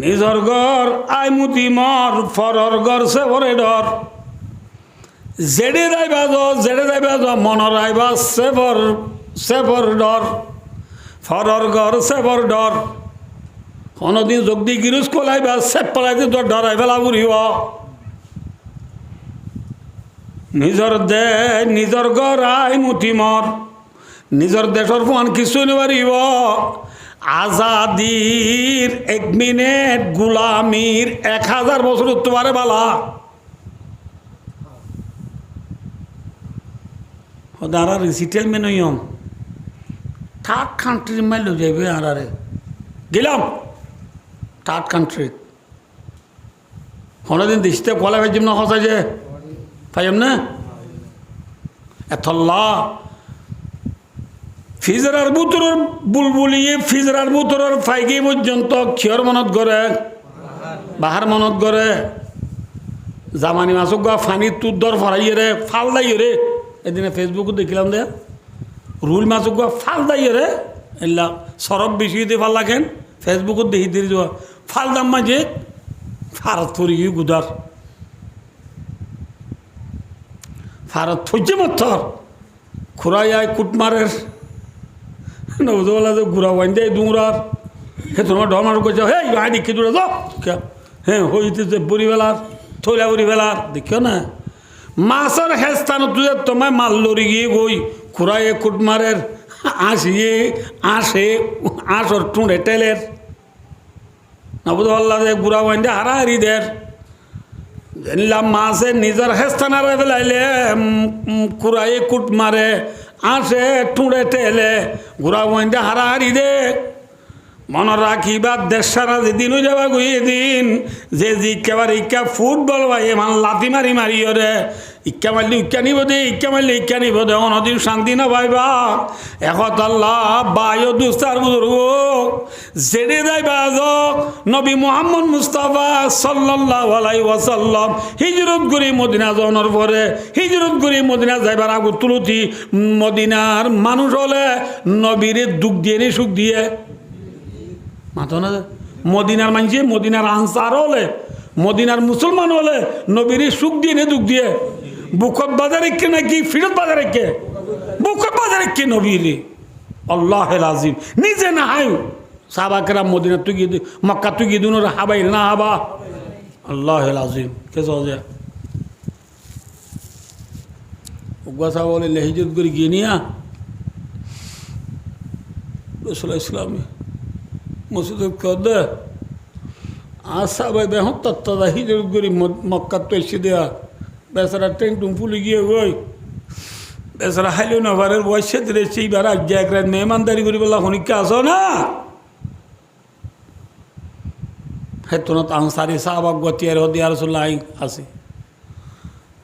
নিজর ঘর আই মুতি মর ফরর ঘর সেফরেডর জেডে যাইবা মনর আইবা সেফর ডর ফরর ঘর সেফর ডর কোনোদিন যোগ দি গিরুজ কলাইবা সেফ পলাইতে তোর ডরাই ফেলা বুড়িব নিজর ঘর আই মুতি মর নিজর দেশের ফোন কিছু নিবারিব আজাদির 1 মিনিট গুলামির 1000 বছর তোমারে বালা দাঁড়া রিসিটেলমেন্ট হইম থার্ড কান্ট্রি মাইল যাইবে আরে গেলাম থার্ড কান্ট্রি কোনোদিন দিশতে কলা ভাইজিম না হসা যে পাইম না এথল্লা ফিজরার বুতরের বুলবুলিয়ে ফিজরার বুতরের ফাইগে পর্যন্ত ক্ষীয়র মনত করে বাহার মনত করে জামানি মাছক গা ফানি তুদ্দর ফরাইয়ে রে ফাল দাইয়ে রে এদিনে ফেসবুকে দেখিলাম দে রুল মাছক গা ফাল দাইয়ে রে এলা সরব বেশি দিয়ে ফাল লাগেন ফেসবুকত দেখি দিয়ে যাওয়া ফাল দাম মাঝে ফারত ফরি গুদার ফারত থইছে মথর খুরাই আয় কুটমারের নবজওয়ালা যে গুড়া ওয়াইন দেয় দুমরার হে তোমার ডমার করছে হে আয় দেখি দূরে যাও হ্যাঁ হইতেছে বুড়িবেলার থইলা বুড়িবেলার দেখিও না মাছের হেস্তান তুই তোমায় মাল লড়ি গিয়ে গই খুরাইয়ে কুটমারের আসিয়ে আসর টুঁড়ে টেলের নবজওয়ালা যে গুড়া ওয়াইন দিয়ে হারাহারি দের জানলাম মাছে নিজের হেস্তানারে ফেলাইলে খুরাইয়ে কুট মারে আসে টুঁড়ে টেলে ঘুরা বইন্দে হারাহারি দে মনে রাখিবা দেশ সারা যেদিনও যাবা গুই দিন যে জিজ্ঞাবার ইক্কা ফুটবল ভাই এমান লাথি মারি মারি রে ইক্কা মারলে ইক্কা নিব দে ইক্কা মারলে ইক্কা নিব দে অনদিন শান্তি না পাইবা এখন আল্লাহ বায়ু দুস্তার বুজুর্গ জেডে যাইবা যাক নবী মুহাম্মদ মুস্তাফা সাল্লাল্লাহু আলাইহি ওয়াসাল্লাম হিজরত করে মদিনা যাওয়ার পরে হিজরত করে মদিনা যাইবার আগ তুলতি মদিনার মানুষ হলে নবীরে দুঃখ দিয়ে নি সুখ দিয়ে মাথা না মদিনার মানছে মদিনার আনসার হলে মদিনার মুসলমান হলে নবীর সুখ দিয়ে নে দুঃখ দিয়ে বুকত বাজারে কে নাকি ফিরত বাজারে কে বুকত বাজারে কে নবীর আল্লাহ আজিম নিজে না হাই সাহাবাকেরা মদিনা তুই গিয়ে মক্কা তুই গিয়ে দুনো হাবাই না হাবা আল্লাহ আজিম কে সহজে উগ্গা সাহেব বলে হিজরত করে গিয়ে নিয়া রসুল্লাহ ইসলামী মসজিদ কদে আসা ভাই বেহ তত্তা হিজরত করি মক্কা তো এসে দেয়া বেচারা ট্রেন টুম ফুলে গিয়ে গই বেচারা হাইলেও না বারের বয়সে দিলে সেইবার আজ এক রাত মেহমানদারি করি বললাম হনিকা আসো না হেতন আনসারি সাহাবাক গতিয়ার হদি আর চলাই আছে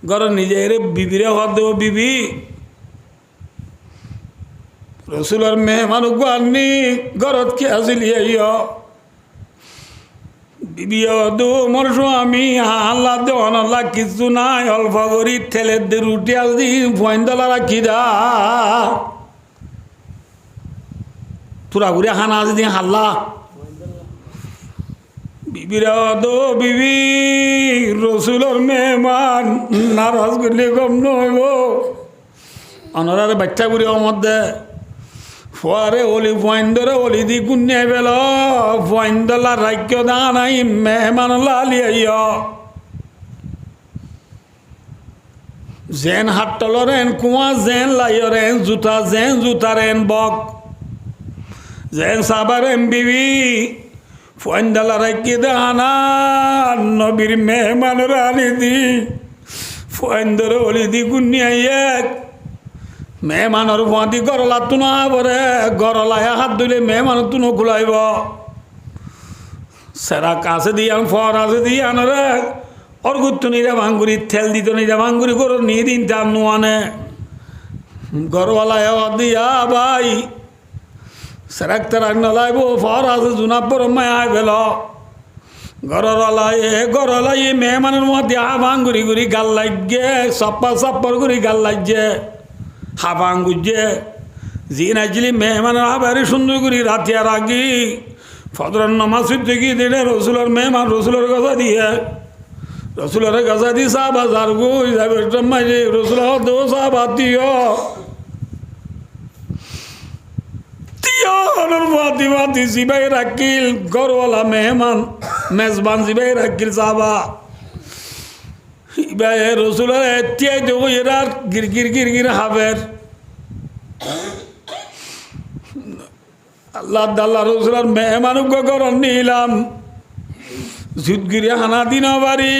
ঘর নিজে এর বিবিরে হওয়ার দেব বিবি রসুলের মেহমান আননি ঘরত কে আসিলি বিবি দু মোর স্বামী আল্লাহ দেওয়ান আল্লাহ কিছু নাই অল্প করি ঠেলে দে রুটি আসি $5 রাখি দা পুরা ঘুরে হানা আসি দিয়ে হাল্লা বিবিরা দো বিবি রসুলের মেহমান নারাজ করলে কম নইব অনারে বাচ্চা বুড়ি মধ্যে ফুয়ারে ওলি $5 ওলি দি গুণে পেল $5 রাখ্য দা নাই মেহমান লালিয়া জেন হাট্টলরেন কুয়া জেন লাইরেন জুতা জেন জুতারেন বক জেন সাবারেন বিবি $5 রাখি দানা নবীর মেহমান রানি দি $5 ওলি দি গুণে এক মেহমানের ফাঁদি গরলা তুনা বরে গরলায় হাত ধুলে মেহমান তুনো খুলাইব সেরা কাছে দিয়ে ফর আছে দিয়ে আনরে অর্গুত্ত নিরে ভাঙ্গুরি তেল দিত নিরে ভাঙ্গুরি গরু নিয়ে দিন তার নোয়ানে গরওয়ালায় দিয়া ভাই সেরাক তেরাক নলাইব ফর আছে জুনাব বড় মায় পেল গরলাই মেহমানের মধ্যে ভাঙ্গুরি গুড়ি গাল লাগে সপ্পা সপ্পর গুড়ি গাল লাগছে হাফাং গুজে জিন আইছিলি মেহমানের হাবারি সুন্দর করি রাতিয়ার আগি ফজরের নামাজ পড়তে গিয়ে দিলে রসুলের মেহমান রসুলের কথা দিয়ে রসুলের কথা দি সাহাবা যার গুই যাবে মাঝে রসুল দো সাহাবা দিও মাতি সিবাই রাখিল গরওয়ালা মেহমান মেজবান সিবাই রাখিল সাহাবা রসুলের এতিয়াই দেবো এরার গিরগির গিরগির হাবের আল্লাহ দাল্লা রসুলের মেহমানুক গরম নিলাম জুতগিরি হানা দিন বাড়ি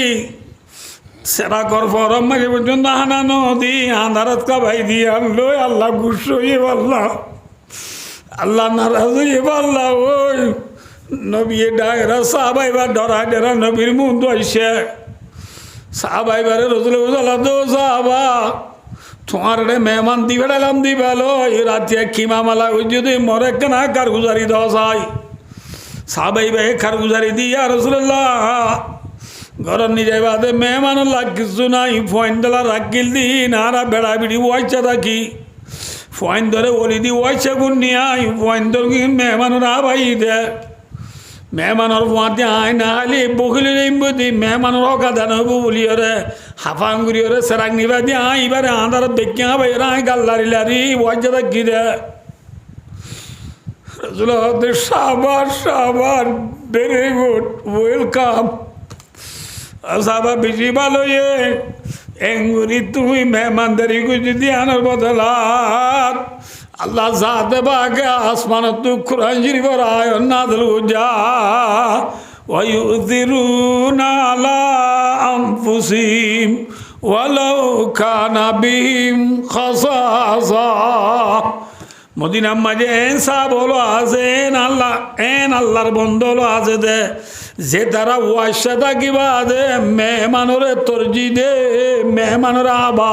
সেরা কর ফরম মাঝে পর্যন্ত হানা নদী আন্ধারত কাবাই দিয়ে আনলো আল্লাহ গুসো আল্লাহ আল্লাহ নারাজ আল্লাহ ওই নবী ডায়রা সাহাবাই বা ডরা ডেরা নবীর মুখ দইছে সাহাবাই বারে রসুল দো সাহাবা তোমার মেহমান দি বেড়ালাম দি বেলো রাতে খিমা মালা যদি মরে কেনা কারগুজারি দাও চাই সাহাবাই ভাই কারগুজারি দিয়া রসুল্লাহ ঘর নিজে বাদে মেহমান লাগ কিছু নাই $5 রাখিল দি নারা বেড়া বিড়ি ওয়াইচা রাখি $5 ওলি দি ওয়াইচা গুণ নিয়াই $5 মেহমানের আবাই দে মেহমানের ফুয়াতে আয় না হলে বকিলে নিম্বদি মেহমানের অকাদান হব বলি ওরে হাফাঙ্গুরি ওরে সেরাক নিবা দিয়ে আয় এবারে আধার দেখি হবে এরা আয় গাল্লারি লারি ওয়াজ্জাদা কি দে সাবার সাবার ভেরি গুড ওয়েলকাম সাবা বেশি ভালো এঙ্গুরি তুমি মেহমানদারি যদি আনার বদলাত আল্লাহ জাতে বাগে আসমানত তু কুরআন শরীফ আয়াত নাযিল হজা ওয়া ইউযিরুনা আলা আনফুসিহিম ওয়ালাউ কানা বিহিম খাসাসা মদিনার মাঝে এন সাহাব হলো আছে এন আল্লাহর বন্ধ হলো আছে দে যে তারা ওয়াসা থাকিবা দে মেহমানরে তরজি দে মেহমানরে আবা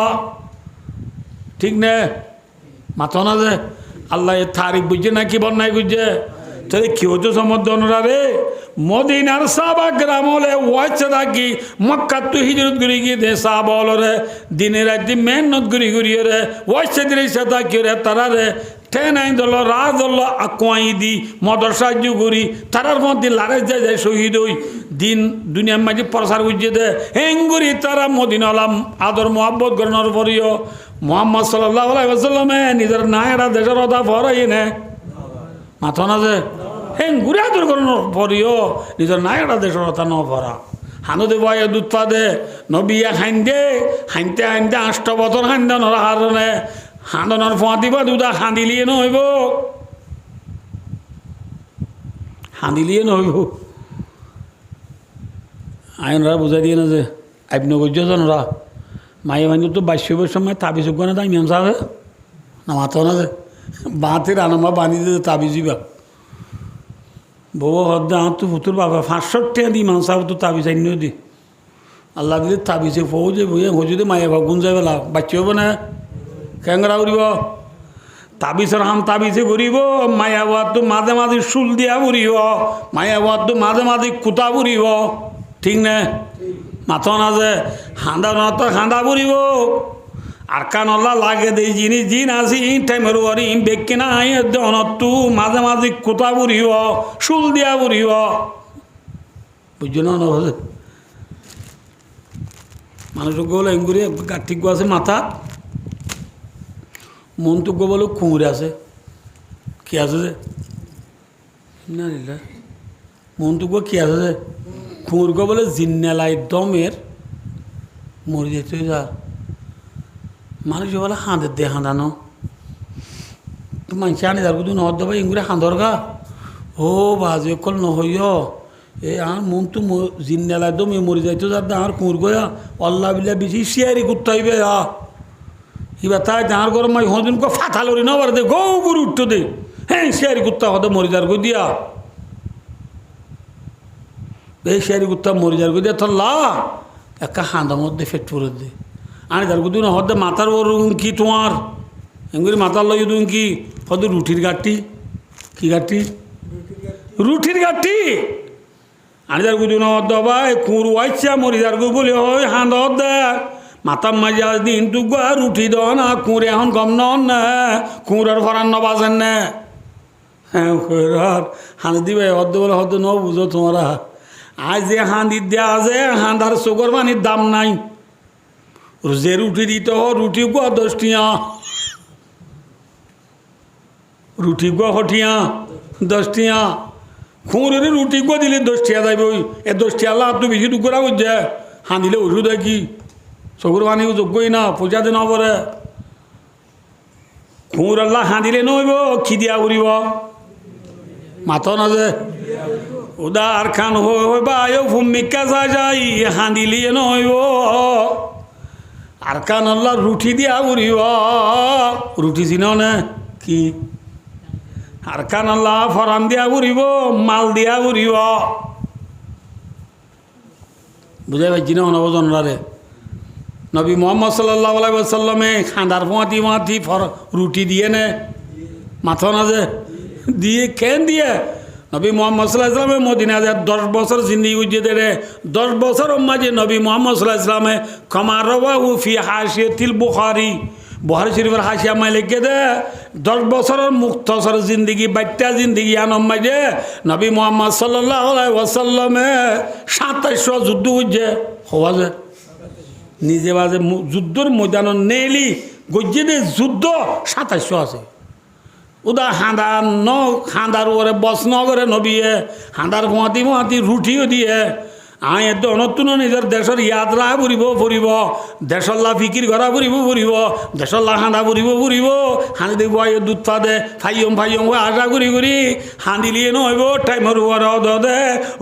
ঠিক না মাথা না যে আল্লাহ তারিখ বুঝছে না কি বন্যায় বুঝছে তাহলে কি হতো সমর্থনরা রে মদিনার সাহাবা গ্রাম হলে ওয়াসা থাকি মক্কা তো হিজরত করি গিয়ে দে সাহাবা হলো রে দিনে রাতে মেহনত করি করিয়ে রে ওয়াসা দিলে সাথা কি রে তারা রে ঠেনাই দল রাজ দল আকুয়াই দি মদর সাহায্য করি তারার মধ্যে লারে যায় যায় শহীদ হই দিন দুনিয়ার মাঝে প্রসার বুঝিয়ে দে হেঙ্গুরি তারা মদিনা আলাম আদর মোহাব্বত করানোর পরেও মোহাম্মদ সাল্লাহ আলাইসাল্লামে নিজের নায়রা দেশের কথা ফরাই নে মাথা না যে হেঙ্গুরি আদর করানোর পরেও নিজের নায়রা দেশের কথা ন ফরা হানুদে বয়ে দুধ পা দে নবিয়া হাইন্দে হাইনতে হাইনতে 8 বছর হাইন্দে নরা হারনে হাঁদনার ফোঁয়া দিবা দুদা হাঁদিলিয়ে নহইব হাঁদিলিয়ে নহইব আইনরা বুঝাই দিয়ে না যে আইন গজ্জনরা মায়ে মাইন তো 22 সময় তাবিজ না তাই ইমাম সাহেব না মাথাও না যে বাঁতের আনামা বানিয়ে দিতে তাবিজিবা বউ হদ্দা আমার তো পুতুর বাবা 500 টাকা দিই ইমাম সাহেব তো তাবিজ আইনিও দি আল্লাহ দিলে তাবিজে ফৌজে বইয়ে হজুদে মায়ে ভাগুন যাবে লাভ বাচ্চা হবো না কেংরা উড়িব তাবিজের হাম তাবিজে ঘুরিব মায়া তো মাঝে মাঝে শুল দিয়া ঘুরিব মায়া তো মাঝে মাঝে কুতা ঘুরিব ঠিক না মাথা না যে হাঁদা না তো হাঁদা ঘুরিব আর কানলা লাগে দেই জিনিস জিন আসি টাইমের ওয়ারি বেকি না অনতু মাঝে মাঝে কুতা ঘুরিব শুল দিয়া ঘুরিব বুঝছো না মানুষ বলে এঙ্গুরি ঠিক আছে মাথা মন্তব্য বলো কুঁড়ে আছে কি আছে যে না মন্তব্য কি আছে যে কুঁড়গো বলে জিন্নালাই দমের মরে যেতে যা মানুষ বলে হাঁদের দে হাঁদানো তো মানুষ আনি যার কিন্তু নহর দেবা ইঙ্গুরে হাঁদর গা ও বাজে কল নহইয় এ আর মন তো জিন্নালাই দমে মরে যাইতো যার আর কুঁড়গোয়া অল্লাহ বিল্লা বেশি শিয়ারি করতে হইবে এবার তাই যার গরম মাই হদিন কো ফাথালরি না বার দে গো গুরু উঠতে দে হ্যাঁ শেয়ারি কুত্তা হতে মরিদার গো দিয়া এই শেয়ারি কুত্তা মরিদার গো দিয়া থল্লা একা হাঁদার মধ্যে ফেট পরে দে আনি যার গো দিন হদে মাথার ওর কি তোমার এমনি মাথার লই দুন কি হদে রুটির গাঠি কি গাঠি রুটির গাঠি আনি যার গো দিন হদ ভাই কুঁড় আইসা মরিদার গো বলে ওই হাঁদ দে মাতাম মাঝে আজ দিন তু রুটি দাও না কুঁড়ে এখন কম নন না কুঁড়ার ফরান নবাজেন না হ্যাঁ হাঁদি দিবে হদ্দ বলে হদ্দ ন বুঝো তোমরা আজ যে হাঁদি দেওয়া আছে হাঁদার চোখর পানির দাম নাই যে রুটি দিতে হ রুটি গো 10 টিয়া রুটি গো হটিয়া 10 টিয়া খুঁড়ের রুটি গো দিলে 10 টিয়া যাইবে ওই 10 টিয়া লাভ তো বেশি টুকরা বুঝছে হাঁদিলে ওষুধ কি চকুর পানিও যোগ্যই না পূজা দিন পরে খুঁড় আল্লাহ হাঁদিলে নইব কি দিয়া উড়িব মাথা না যে উদার খান হইবা ভূমিকা যাই হাঁদিলিয়ে নইব আর কান আল্লাহ রুটি দিয়া উড়িব রুটি চিন না কি আর কান আল্লাহ ফরান দিয়া উড়িব মাল দিয়া উড়িব বুঝাই পাইছি না অনবজনরা নবী মোহাম্মদ সাল্লাল্লাহু আলাইহি ওয়াসাল্লামে খাঁদার পোঁয়াতি রুটি দিয়ে নে মাথা না যে দিয়ে কেন দিয়ে নবী মোহাম্মদ সাল্লাল্লাহু আলাইহি ওয়াসাল্লামে মদিনা 10 বছর জিন্দিগি উজ্জে দে 10 বছর মাঝে নবী মোহাম্মদ সাল্লাল্লাহু আলাইহি ওয়াসাল্লামে কামা রাওয়াহু ফি হাশিয়াতিল বুখারী বুখারী শরীফের হাশিয়া মাই লিখে দে 10 বছরের মুক্তসর জিন্দিগি বাচ্চা জিন্দিগি আনম মাঝে নবী মোহাম্মদ সাল্লাল্লাহু আলাইহি ওয়াসাল্লামে 2700 যুদ্ধ উজ্জে হওয়া যায় নিজে বাজে যুদ্ধর ময়দান নেলি গজ্জে দে যুদ্ধ 2700 আছে ওদা হাঁদার হাঁদার ওরে বস নগরে নবিয়ে হাঁদার মোহাতি রুটিও দিয়ে আয় এত নতুন নিজের দেশের ইয়াত্রা ফুরিব দেশল্লা ফিকির করা ফুরিব দেশল্লা হাঁদা ফুরিব হাঁদি দিব দুধ পা দে ফাইয়ম আশা করি হাঁদিলিয়ে নহব টাইমের ওর দে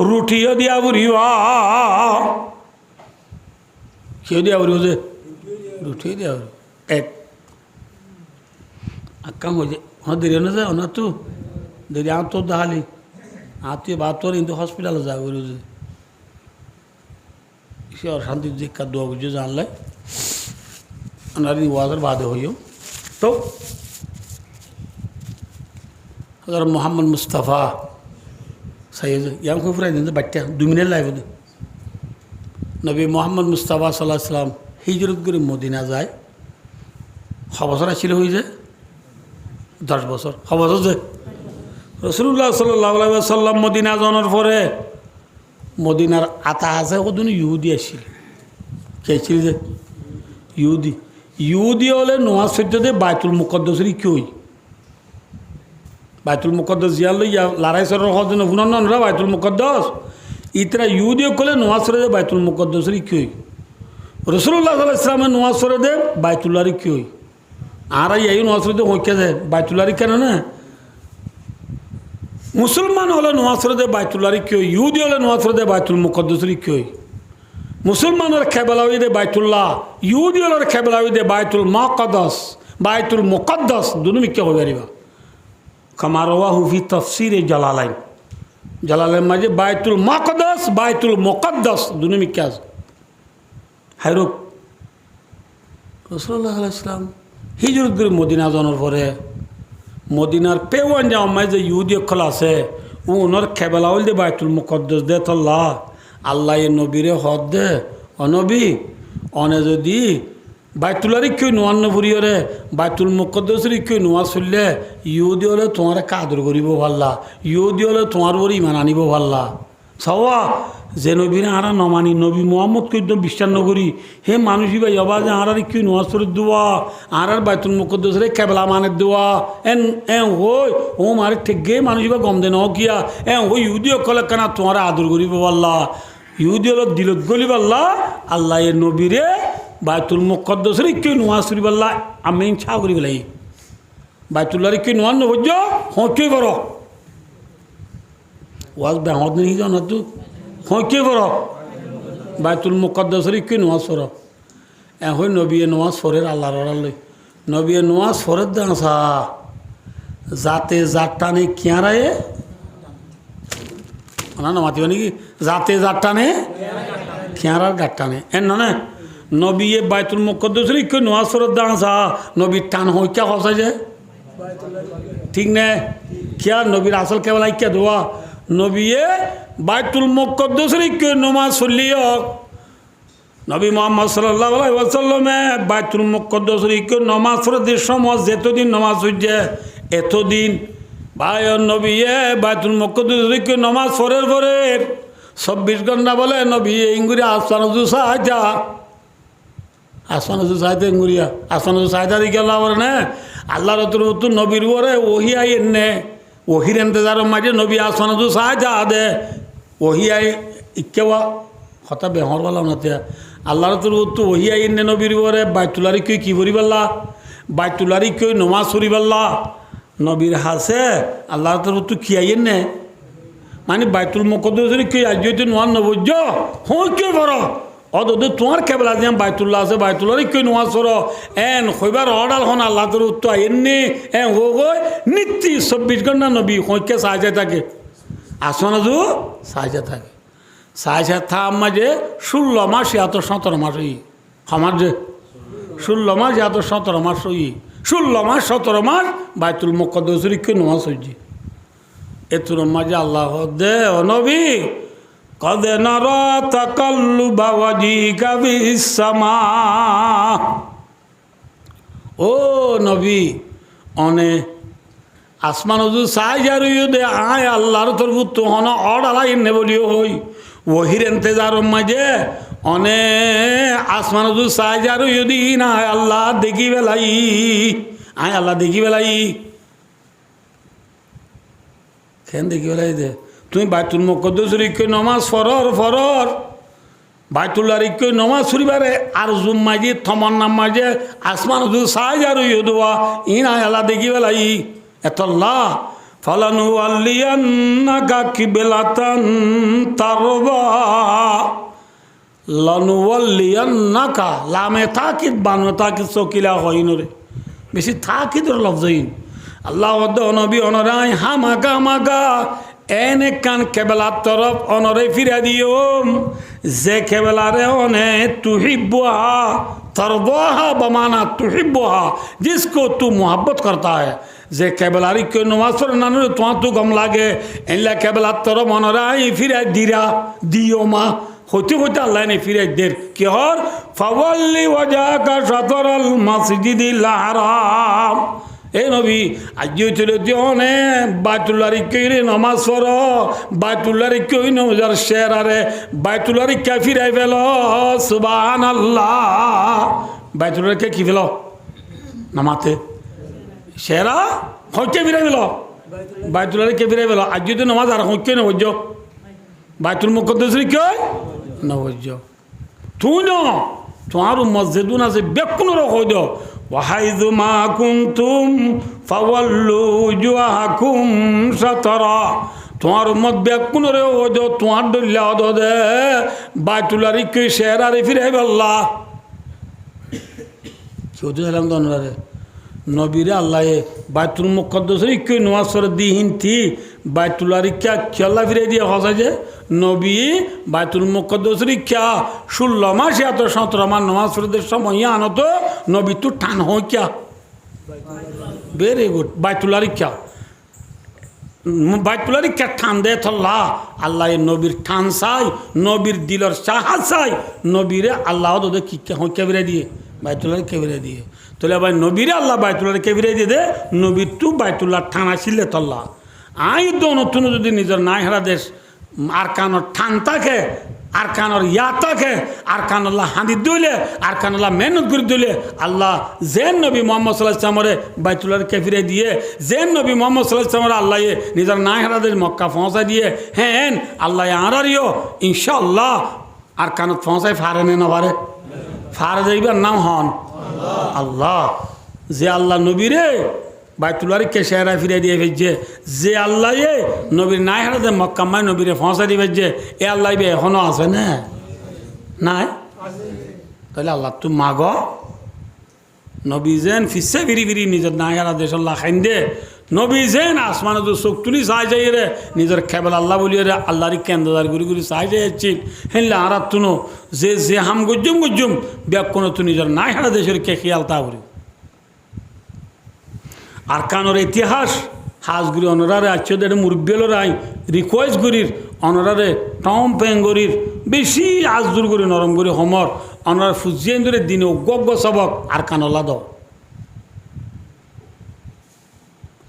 রুটিও দিয়া ফুরিব কেউ দিয়া ফুরিব যে রুটিও দিয়া ফুরিব এক কাম হ্যাঁ দেরি না যায় না তো দেরি আর তোর দেখালি আত্মীয় বা তোর কিন্তু হসপিটালে যা করে যে সে শান্তির দীক্ষা দোয়া বুঝে জানলে ওনার ওয়াজের বাদে হইও তো হযরত মোহাম্মদ মুস্তাফা সাইয়েদ ইয়াম খুব ফ্রাই দিন বাচ্চা 2 মিনিট লাইব নবী মোহাম্মদ মুস্তাফা সাল্লাল্লাহু আলাইহি সাল্লাম হিজরত করে মদিনা যায় ক বছর ছিল হয়ে যায় 10 বছর ক বছর যে রাসূলুল্লাহ সাল্লাল্লাহু আলাইহি ওয়াসাল্লাম মদিনা যাওয়ার পরে মদিনার আতা আছে ওদিন ইহুদি আসছিল কে ছিল যে ইহুদি হলে নওয়াজ সৈয়দে বাইতুল মুকদ্দাসের কই বাইতুল মুকদ্দাস জিয়া লইয়া লারাইসরের হজন হুননরা বাইতুল মুকদ্দাস ইতরা ইহুদি কলে নওয়াজ সৈয়দে বাইতুল মুকদ্দাসের কই রাসূলুল্লাহ সাল্লাল্লাহু আলাইহি ওয়াসাল্লাম নওয়াজ সৈয়দে বাইতুল্লাহর কই আর এই নওয়াজ সৈয়দে হইকে যায় বাইতুল্লাহর কেন না মুসলমান হলে নওয়াজ সৈয়দে বাইতুল্লাহর কই ইহুদি হলে নওয়াজ সৈয়দে বাইতুল মুকদ্দাসের কই মুসলমানের খেবলাউই দে বাইতুল্লাহ ইহুদিওর খেবলাউই দে বাইতুল মুকদ্দাস বাইতুল মুকদ্দাস দুনো মিকে হবে রিবা কামারওয়া হুফি তাফসির জালালাইন মাঝে বাইতুল মুকদ্দাস দুনো মিকে আছে হায়রুক রাসূলুল্লাহ সাল্লাল্লাহু আলাইহি ওয়াসাল্লাম হিজরত করে মদিনা যাওয়ার পরে মদিনার পেওয়ান যাওয়া মাঝে ইহুদি খোলা আছে ওনার খেবলাউই দে বাইতুল মুকদ্দাস দে তল্লাহ আল্লাহ এ নবীরে হদ দে অনবী অনে যদি বাইতুল্লাহর কেউ নোয়ান্ন ফুরিয়রে বাইতুল মুকদ্দাসের কেউ নোয়া চললে ইহুদি হলে তোমার কাদর করিব ভাল্লা ইহুদি হলে তোমার ওর ইমান আনিব ভাল্লা সওয়া যে নবীরে আরা নমানি নবী মোহাম্মদকে একদম বিশ্বাস নকরি হে মানুষই ভাই অবা যে আর কেউ নোয়া চলে দেওয়া আর বাইতুল মুকদ্দাসের কেবলা মানে দেওয়া হই ও মারে ঠেকে মানুষই বা গম দে ন কিয়া হই ইহুদি কলে কেনা তোমার আদর করিব ভাল্লা ইহুদি হল দিলত গলি পাল্লা আল্লাহ এর নবীরে বাইতুল মুকদ্দাসের কেউ নোয়া চুরি পাল্লা আমি ছা করি পেলাই বাইতুল্লাহর কেউ নোয়ান নবজ্য হঁকে কর ওয়াজ ব্যাহত নেই জানো তো হঁকে কর বাইতুল মুকদ্দাসের কেউ নোয়াজ সর এখন নবী নোয়াজ সরের আল্লাহর আড়ালে নবী নোয়াজ সরের দাঁসা যাতে যার টানে কিয়ারায়ে না না মাতিব নাকি যাতে যার টানে খেয়ারার গার টানে এন না নবী এ বাইতুল মুকদ্দাসের কেউ নোয়াজ সরের দাঁসা নবীর টান হইকা হসা যায় ঠিক না খেয়ার নবীর আসল কেবল আইকা দোয়া নবী এ বাইতুল মুকদ্দাসের কেউ নমাজ চলিও নবী মুহাম্মদ সাল্লাল্লাহু আলাইহি ওয়াসাল্লামে বাইতুল মুকদ্দাসের কেউ নমাজ পড়ে সময় যতদিন নমাজ হইছে এতদিন ভাই নবী এ বাইতুল মুকদ্দাসের কেউ নমাজ পড়ের পরে 24 ঘন্টা বলে নবী ইঙ্গুরি আসমানজু সাহায্যা আসমানজু সাহায্য ইঙ্গুরিয়া আসমানজু সাহায্যা দিকে আল্লাহ বলে না আল্লাহর তো নবীর ওরে ওহি আই এনে ওহির এন্তেজার মাঝে নবী আসমানজু সাহায্যা দে ওহি আই ইকেওয়া হতা বেহর বলা না আল্লাহর তো ওহি আই এনে নবীর ওরে বাইতুল্লাহর কেউ কি করি পাল্লা বাইতুল্লাহর কেউ নমাজ পড়ি পাল্লা নবীর হাসে আল্লাহর তো কি আই এনে মানে বাইতুল মুকদ্দাসের কেউ আজ যদি নোয়ার নবজ্য হই কে বড় অত তোমার কেবল আজ বাইতুল্লাহ আছে বাইতুল্লাহর কেউ নোয়াজ সর এন হইবার অর্ডার হন আল্লাহ তোর উত্তর এমনি হো গই নিত্যি 24 ঘন্টা নবী হইকে সাহায্যে থাকে আসমানজু সাহায্যে থাকে সাহায্যে থা মাঝে 16 মাস 17 মাস হই আমার যে 16 মাস 17 মাস হই 16 মাস 17 মাস বাইতুল মুকদ্দাসের কেউ নোয়াজ হইছে এতুর মাঝে আল্লাহ দে ও নবী কদ নারা তাকাল্লুবা ওয়াজিকা ফিস সামা ও নবী অনে আসমান উজু সাহায্যার দে আয় আল্লাহর তরফ তো হন অডালাই নে বলিও হই ওহির এন্তেজার মাঝে অনে আসমান উজু সাহায্যার দি না আল্লাহ দেখি বেলাই আয় আল্লাহ দেখি বেলাই কেন দেখি বেলাই দে তুমি বাইতুল মুকদ্দাসের কেউ নমাজ ফরর বাইতুল্লাহর কেউ নমাজ ফুরিবারে আর জুম মাঝে থমন নাম মাঝে আসমান সাহায্যার দোয়া ইন আয় আল্লাহ দেখি বেলাই এতল্লাহ ফালানু আল্লিয়ান্নাকা কিবলাতান তারবা লানু আল্লিয়ান্নাকা লামে তাকিদ বানু তাকিদ সকিলা হইন রে বেশি তাকিদের লফজ হইন আল্লাহ নবী অনরাই হামাকা মাকা এনে কান কেবলার তরফ অনরে ফিরা দিওম যে কেবলারে অনে तुहिब्बुहा तरदुहा बमाना तुहिब्बुहा जिसको तू मोहब्बत करता है जे केबलारी क्यों नमाज पढ़ना नहीं तो तू गम लागे इल्ला केबलार तरफ অনরাই ফিরা দিরা দিও মা হতে হতে আল্লাহ ने ফিরে দের কি হর ফাওয়াল্লি ওয়াজাকা শাতরাল মাসজিদিল হারাম এ নবী আজ চলে দিওনে বাইতুল্লাহর কইরে নামাজ পড়ো বাইতুল্লাহর কই নমাজের শেরারে বাইতুল্লাহর কাফিরাই ফেল সুবহানাল্লাহ বাইতুল্লাহর কে কি ফেল নামাতে শেরা হইতে ফিরে ফেল বাইতুল্লাহর কে ফিরে ফেল আজ যদি নামাজ আর হইতে না হইজ বাইতুল মুকদ্দাসের কই না হইজ তুই না তোমার মসজিদুন আছে বেকুনর কই দাও وحيث ما كنتم فولوا وجوهكم شطرا তোমার মত বেকুনরে ওদ তোমার দল্লা ওদ দে বাইতুল্লাহর কি শেরারে ফিরে আল্লাহ কেউ তো এলাম দনরে নবীরে আল্লাহ বাইতুল মুকদ্দাসের কি নামাজ পড়ে দিহিন থি বাইতুল্লাহর কি খেলা ফিরে দিয়ে হসা যে নবী বাইতুল মুকদ্দাসের কি 16 মাস এত 17 মাস নামাজ পড়তে সময় আনো তো নবী তো টান হয় কি ভেরি গুড বাইতুল্লাহর কি টান দে তল্লা আল্লাহ নবীর টান চাই নবীর দিলর সাহা চাই নবীরে আল্লাহ তোদের কি হয় কেবিরে দিয়ে বাইতুল্লাহর কেবিরে দিয়ে তোলে ভাই নবীরে আল্লাহ বাইতুল্লাহর কেবিরে দিয়ে দে নবীর তু বাইতুল্লাহ টান আসিলে তল্লা আই তো নতুন যদি নিজের নাই হারা দেশ আর কানোর ঠান থাকে আর কানোর ইয়া থাকে আর কানল্লাহ হাঁদি দিলে আর কানল্লাহ মেহনত করে দিলে আল্লাহ জেন নবী মোহাম্মদ সাল্লাল্লাহু আলাইহি ওয়াসাল্লামরে বাইতুল্লাহর কেফিরে দিয়ে জেন নবী মোহাম্মদ সাল্লাল্লাহু আলাইহি ওয়াসাল্লামরে আল্লাহ নিজের নাই হারা দেশ মক্কা পৌঁছা দিয়ে হ্যাঁ আল্লাহ আরারিও ইনশাআল্লাহ আর কানত পৌঁছায় ফারেনে না পারে ফারে যাইবার নাম হন আল্লাহ যে আল্লাহ নবীরে বাইতুল্লাহর কে শেরা ফিরে দিয়ে ভেজে যে আল্লাহ নবীর নাই হারাতে মক্কামায় নবীরে ফসা দিয়ে ভেজে এ আল্লাহ এখনো আছে না নাই তাহলে আল্লাহ তু মাগ নবী যেন ফিসে ফিরি ফিরি নিজের নাই হারা দেশ আল্লাহ খাইন দে নবী যেন আসমানে তো চোখ তুলি চাই যাই রে নিজের খেবল আল্লাহ বলিয়ে রে আল্লাহর কেন্দ্রদার ঘুরি ঘুরি চাই যাইছি হেনলে আরাত তুনো যে হাম গুজুম ব্যাক কোনো তু নিজের নাই হারা দেশের কে খেয়াল তা করি আর কানোর ইতিহাস হাজগুড়ি অনরারে আচ্ছদের মুরব্বেলরাই রিকোয়েস্ট করির অনরারে টম পেঙ্গরির বেশি আজদুর করি নরম করি সমর অনরার ফুজিয়েন ধরে দিনে অজ্ঞ সবক আর কানলা দ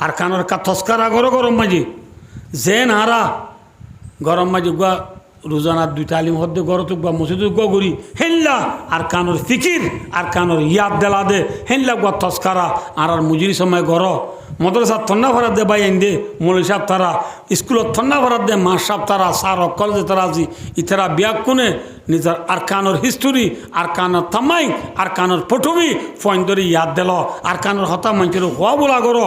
আর কানোর কাথস্কারা করো গরম মাঝি জেন হারা গরম মাঝি গুয়া রোজানার 2 তালিম হদ্দে গরতুক বা মসজিদ গরি হেনলা আর কানোর ফিকির আর কানোর ইয়াদ দেলা দে হেনলা গুয়া তস্কারা আর মুজির সময় গর মদ্রাসা থন্না ভরাত দে বাই দে মৌলী সাহেব তারা স্কুলত থন্না ভরাত দে মা সাহেব তারা সার কলেজে তারা আজি ইতারা বিয়াক কোনে নিজের আর কানোর হিস্টোরি আর কানোর থামাই আর কানোর পটবি ফোন ধরে ইয়াদ দিল আর কানোর হতা মানুষের হওয়া বলা করো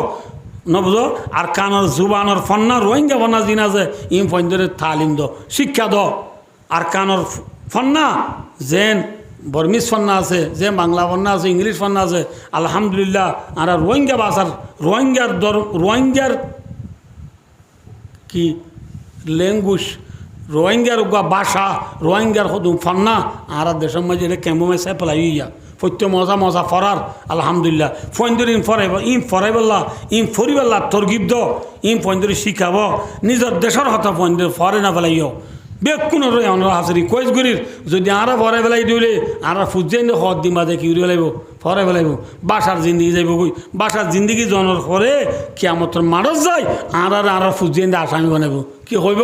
নবুঝো আর কানোর জুবানোর ফন্না রোহিঙ্গা ফন্না জিনা যে ইম ফন্দরে তালিম দ শিক্ষা দ আর কানোর ফন্না যেন বর্মিস ফন্না আছে যে বাংলা ফন্না আছে ইংলিশ ফন্না আছে আলহামদুলিল্লাহ আর রোহিঙ্গা ভাষার রোহিঙ্গার কি ল্যাঙ্গুয়েজ রোহিঙ্গার ভাষা রোহিঙ্গার ফন্না আর দেশের মাঝে এটা কেমন সে পেলাই ইয়া ফত্য মজা মজা ফরার আলহামদুলিল্লাহ ফন্দরি ফরাইবল্লা ইম ফরিবাল্লা তরগিব দ ইম ফন্দরি শিখাব নিজের দেশের হতা ফন্দর ফরে না পেলাইও বেকুন আমরা হাসি রিকোয়েস্ট করির যদি আরা ফরাই পেলাই দিলে আরা ফুজাই হদ দিম বাজে কি পেলাইব ফরাই পেলাইব বাসার জিন্দিগি যাইব কই বাসার জিন্দিগি জনের পরে কিয়ামতর মারস যায় আর ফুজাই আসামি বানাইব কি হইব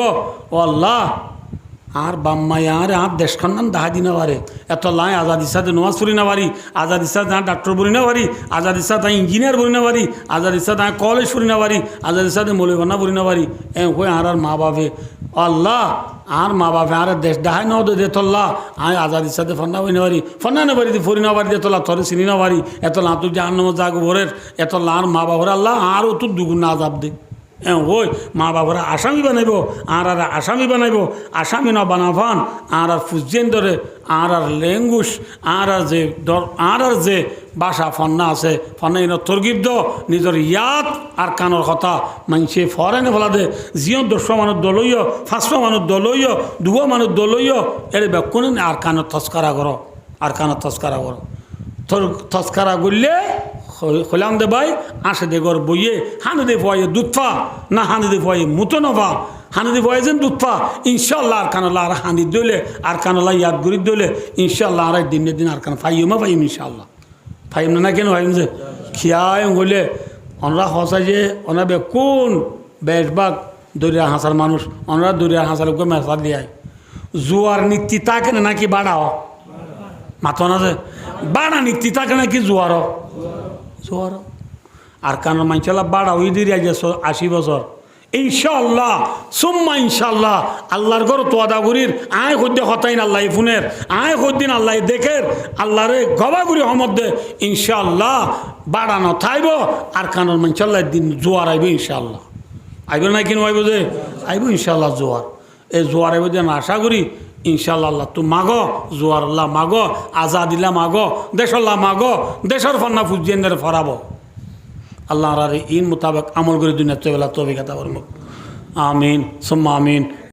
ও আল্লাহ আর বাম্মাই আর দেশখান নাম দাহা দিনা পারে এত লাই আজাদির সাথে নমাজ পড়ি না পারি আজাদির সাথে ডাক্তার পড়ি না পারি আজাদির সাথে ইঞ্জিনিয়ার পড়ি না পারি আজাদির সাথে কলেজ পড়ি না পারি আজাদির সাথে মৌলিবানা পড়ি না পারি কই আর মা বাপে আল্লাহ আর মা বাপে আর দেশ ডাহাই ন দে তল্লা আমি আজাদির সাথে ফন্না পড়ি না পারি ফন্না না পারি ফরি না পারি দে তোলা তরে চিনি না পারি এত লা তুই জাহান্নামে জাগ ভরের এত লা আর মা বাপের আল্লাহ আরও তোর দুগুণ আজাব দে ওই মা বাবারা আসামি বানাইব আর আসামি বানাইব আসামি না বানাভান আর ফুজিয়েন ধরে আর ল্যাঙ্গুয়েজ আর যে ভাষা ফন্না আছে ফন্না ইন তরগিব দ নিজের ইয়াদ আর কানের কথা মানছে ফরেনে ফলা দে জিও 10 মানুষ দলইয় 500 মানুষ দলইয় 2 মানুষ দলইয় এর বেকুন আর কানের তস্কারা করো আর কানের তস্কারা করো তস্কারা করলে হলাম দে ভাই আসে দে ঘর বইয়ে হানে দে ভয়ে দুধফা না হানে দে ভয়ে মুতো নভা হানে দে ভয়ে যেন দুধফা ইনশাল্লাহ আর কানলা আর হানি দইলে আর কানলা ইয়াদ গরিব দইলে ইনশাল্লাহ আর দিনে দিন আর কান ফাইমা ফাইম ইনশাল্লাহ ফাইম না কেন ফাইম যে খিয়ায় হইলে ওনরা হসা যে ওনা বে কোন বেশবাগ দরিয়া হাসার মানুষ ওনরা দরিয়া হাসার গো মেসা দিয়ে জুয়ার নীতি তাকে নাকি বাড়াও মাথো না যে বাড়া নীতি তাকে নাকি জুয়ারও জোয়ার আর কারণ মানসাল্লাহ বাড়া ওই দিয়ে আজ 80 বছর ইনশাল্লাহ সুম্মা ইনশাল্লাহ আল্লাহর ঘর তোয়াদা করির আয় হদ্দে হতাইন আল্লাহ ফোনের আয় হদ্দিন আল্লাহ দেখের আল্লাহরে গবাগুড়ি হমদ্দে ইনশাল্লাহ বাড়ানো থাইব আর কারণ মানসাল্লাহ দিন জোয়ার আইব ইনশাল্লাহ আইব না কিনো আইব যে আইব ইনশাল্লাহ জোয়ার এই জোয়ার আইব যেন আশা করি ইনশাল্লাহ আল্লাহ তু মাগো জোয়ার আল্লাহ মাগো আজাদিল্লা মাগো দেশল্লাহ মাগো দেশের ফন্না ফুজিয়েন্দের ফরাবো আল্লাহ আর ইন মোতাবেক আমল করে দুনিয়া তো বেলা তবে কথা আমিন সুম্মা আমিন